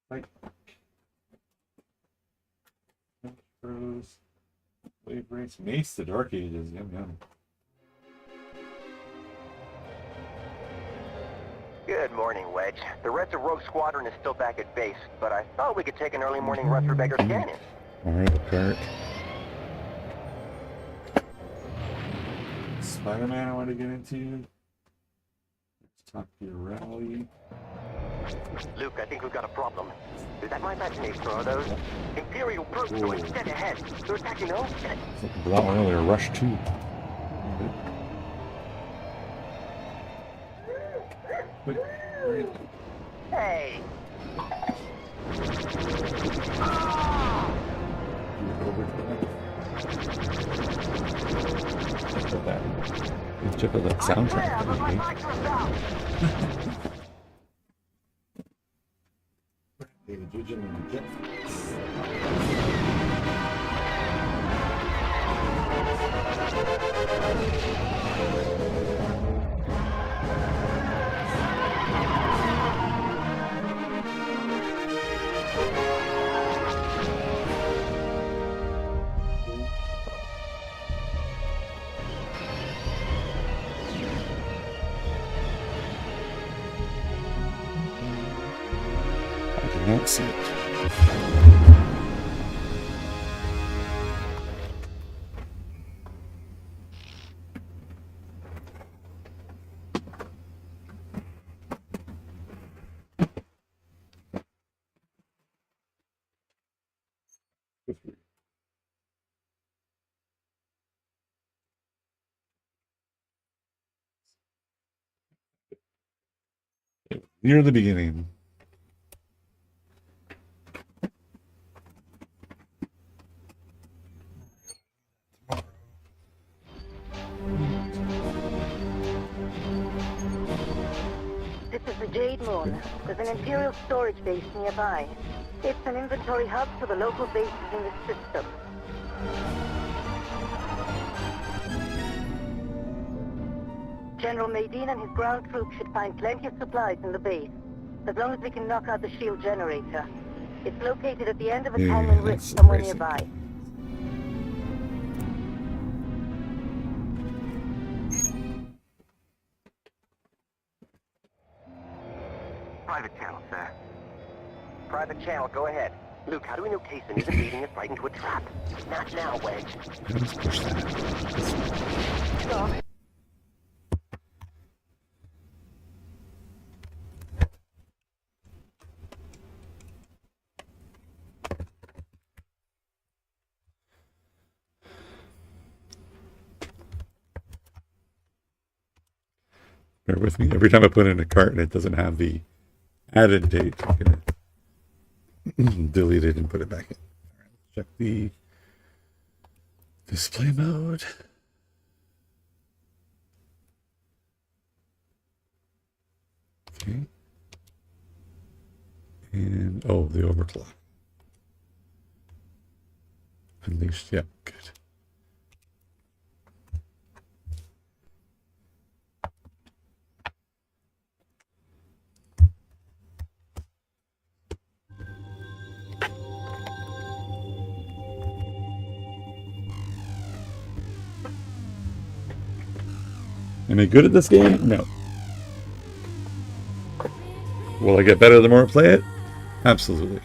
Like Pros. Wave Race. Mace the Dark Ages. Yum yum. Good morning, Wedge. The rest of Rogue Squadron is still back at base, but I thought we could take an early morning run through Beggar's Canyon. Mario Kart. Spider-Man I want to get into. Top Gear Rally. Luke, I think we've got a problem. Is that my imagination or are those Imperial brutes going dead ahead? They're attacking those? Looking for that one earlier. Rush 2. Hey! Check out that soundtrack. Don't see it. Near the beginning. This is the Jade Moon. There's an Imperial storage base nearby. It's an inventory hub for the local bases in the system. General Maydeen and his ground troops should find plenty of supplies in the base, as long as we can knock out the shield generator. It's located at the end of a canyon rift somewhere nearby. Private channel, sir. Private channel, go ahead. Luke, how do we know Kaysen isn't leading us right into a trap? Not now, Wedge. Let's push that. Stop. Bear with me. Every time I put in a cart and it doesn't have the added date, I'm gonna delete it and put it back in. All right, check the display mode. Okay. And oh, the overclock. Unleashed. Yep, good. Am I good at this game? No. Will I get better the more I play it? Absolutely.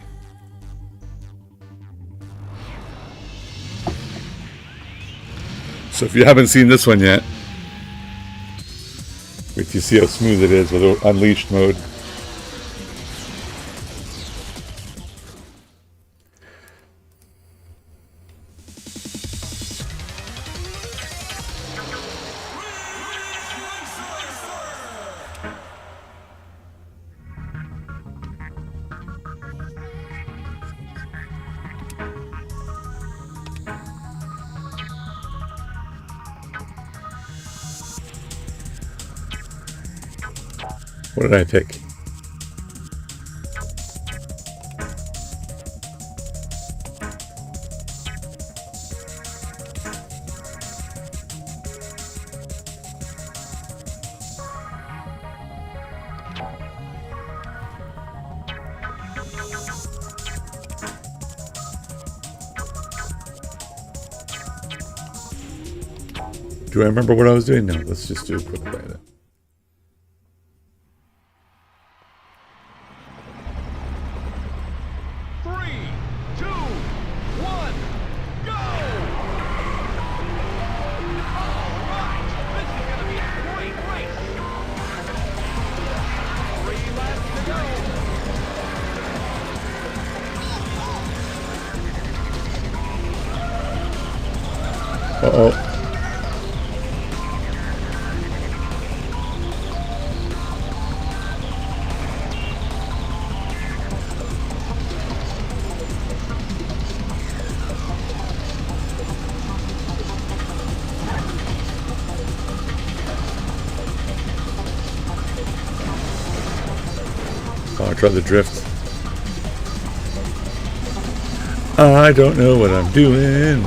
So if you haven't seen this one yet, wait till you see how smooth it is with Unleashed mode. What did I pick? Do I remember what I was doing? No, let's just do a quick play of it. Uh-oh. Oh, I tried the drift. I don't know what I'm doing.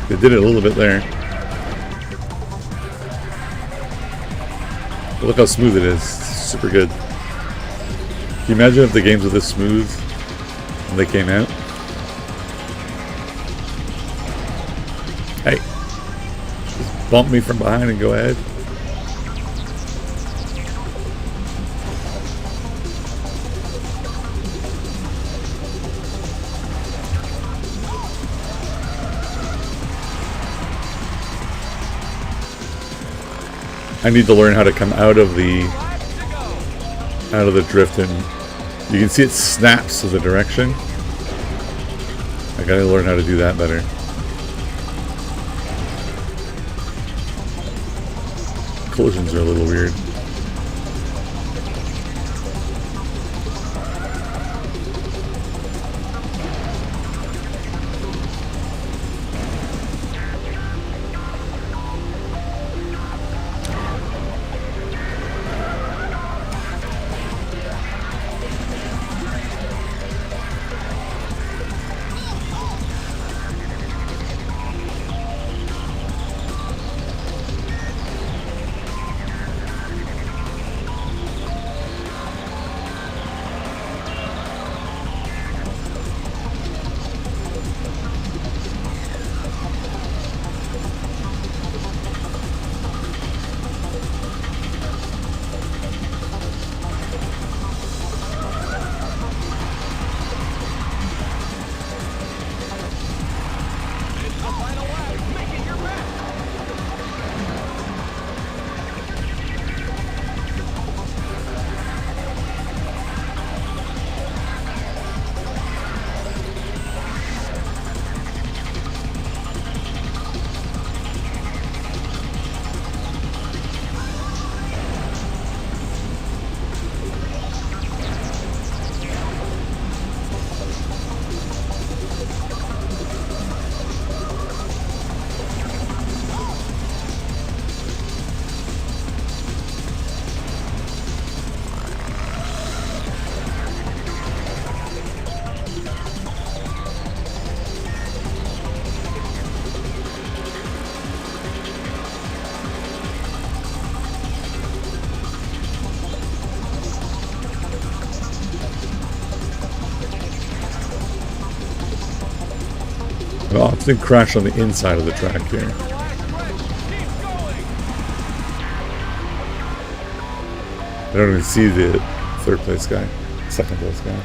They did it a little bit there. But look how smooth it is. It's super good. Can you imagine if the games were this smooth when they came out? Hey. Just bump me from behind and go ahead. I need to learn how to come out of the drift, and you can see it snaps to the direction. I gotta learn how to do that better. Collisions are a little weird. I often crash on the inside of the track here. I don't even see the third place guy, second place guy.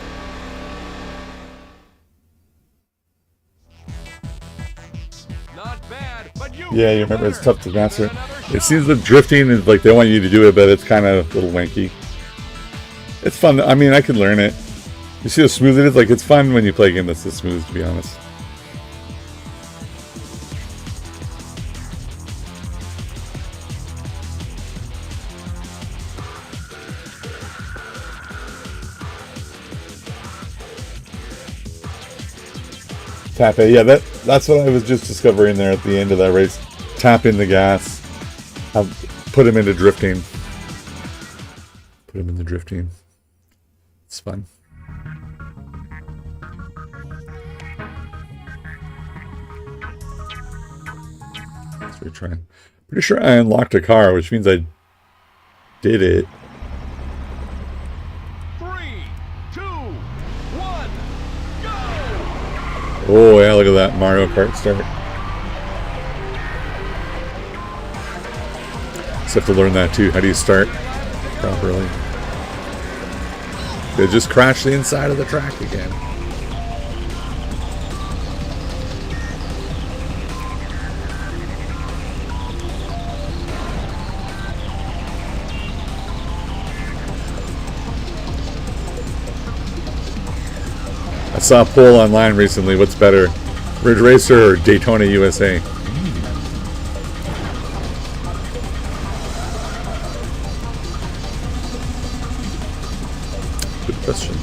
Yeah, you remember it's tough to master. It seems the drifting is like they want you to do it, but it's kind of a little wanky. It's fun. I mean, I can learn it. You see how smooth it is? Like, it's fun when you play a game that's this smooth, to be honest. Tap A, yeah, that's what I was just discovering there at the end of that race. Tap in the gas. put him into drifting. Put him into drifting. It's fun. That's what we're trying. Pretty sure I unlocked a car, which means I did it. 3, 2, 1, go! Oh yeah, look at that Mario Kart start. Just have to learn that too. How do you start properly? They just crashed the inside of the track again. I saw a poll online recently. What's better, Ridge Racer or Daytona USA? Good question.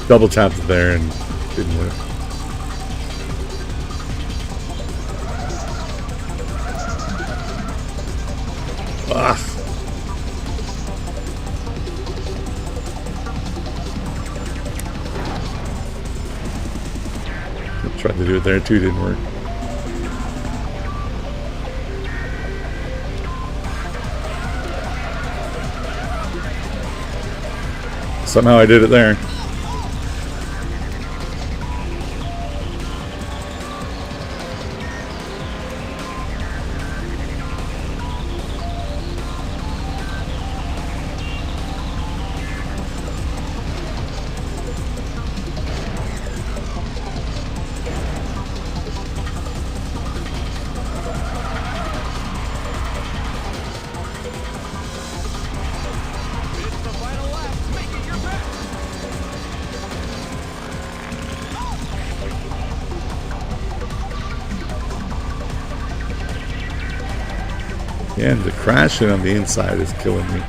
Double tapped it there and didn't work. Ah. Tried to do it there too, didn't work. Somehow I did it there. And the crashing on the inside is killing me.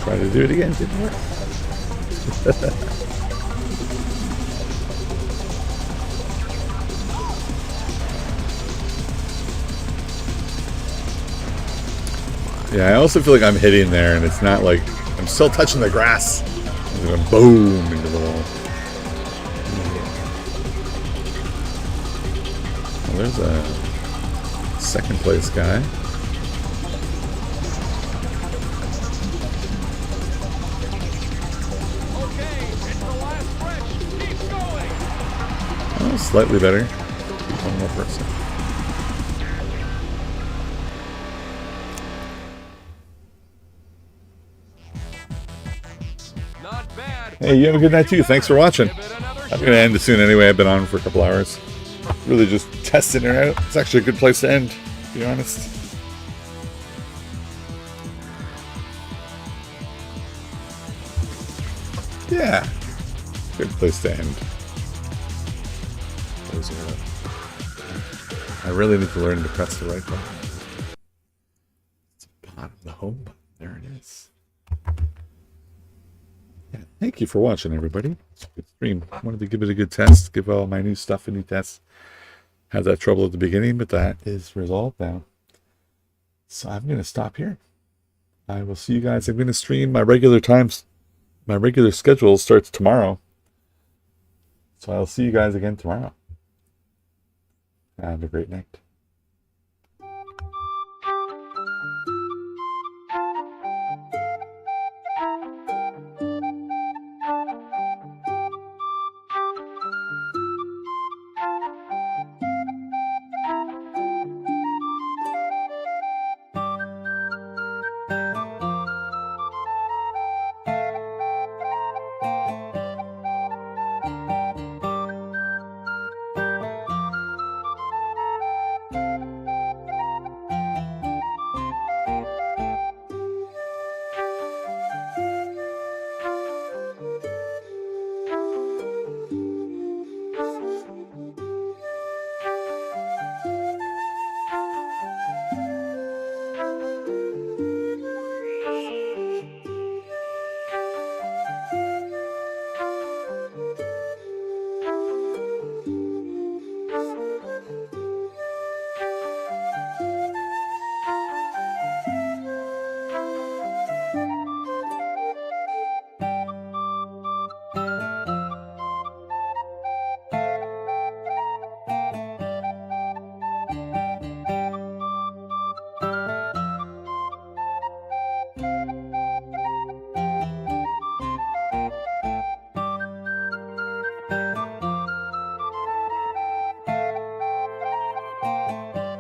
Try to do it again, didn't work. Yeah, I also feel like I'm hitting there, and it's not like I'm still touching the grass. I'm going boom into the wall. Well, there's a second place guy. Okay, it's the last stretch. Keep going. Oh, slightly better. One more person. Not bad. Hey, you have a good night too. Thanks for watching. Give it another I'm shot. going to end it soon anyway. I've been on for a couple hours. Really just testing it out. It's actually a good place to end, to be honest. Yeah. Good place to end. I really need to learn to press the right button. It's the bottom, the home button. There it is. Yeah, thank you for watching, everybody. It's a good stream. I wanted to give it a good test, give all my new stuff a new test. Had that trouble at the beginning, but that is resolved now. So I'm going to stop here. I will see you guys. I'm going to stream my regular times. My regular schedule starts tomorrow. So I'll see you guys again tomorrow. Have a great night.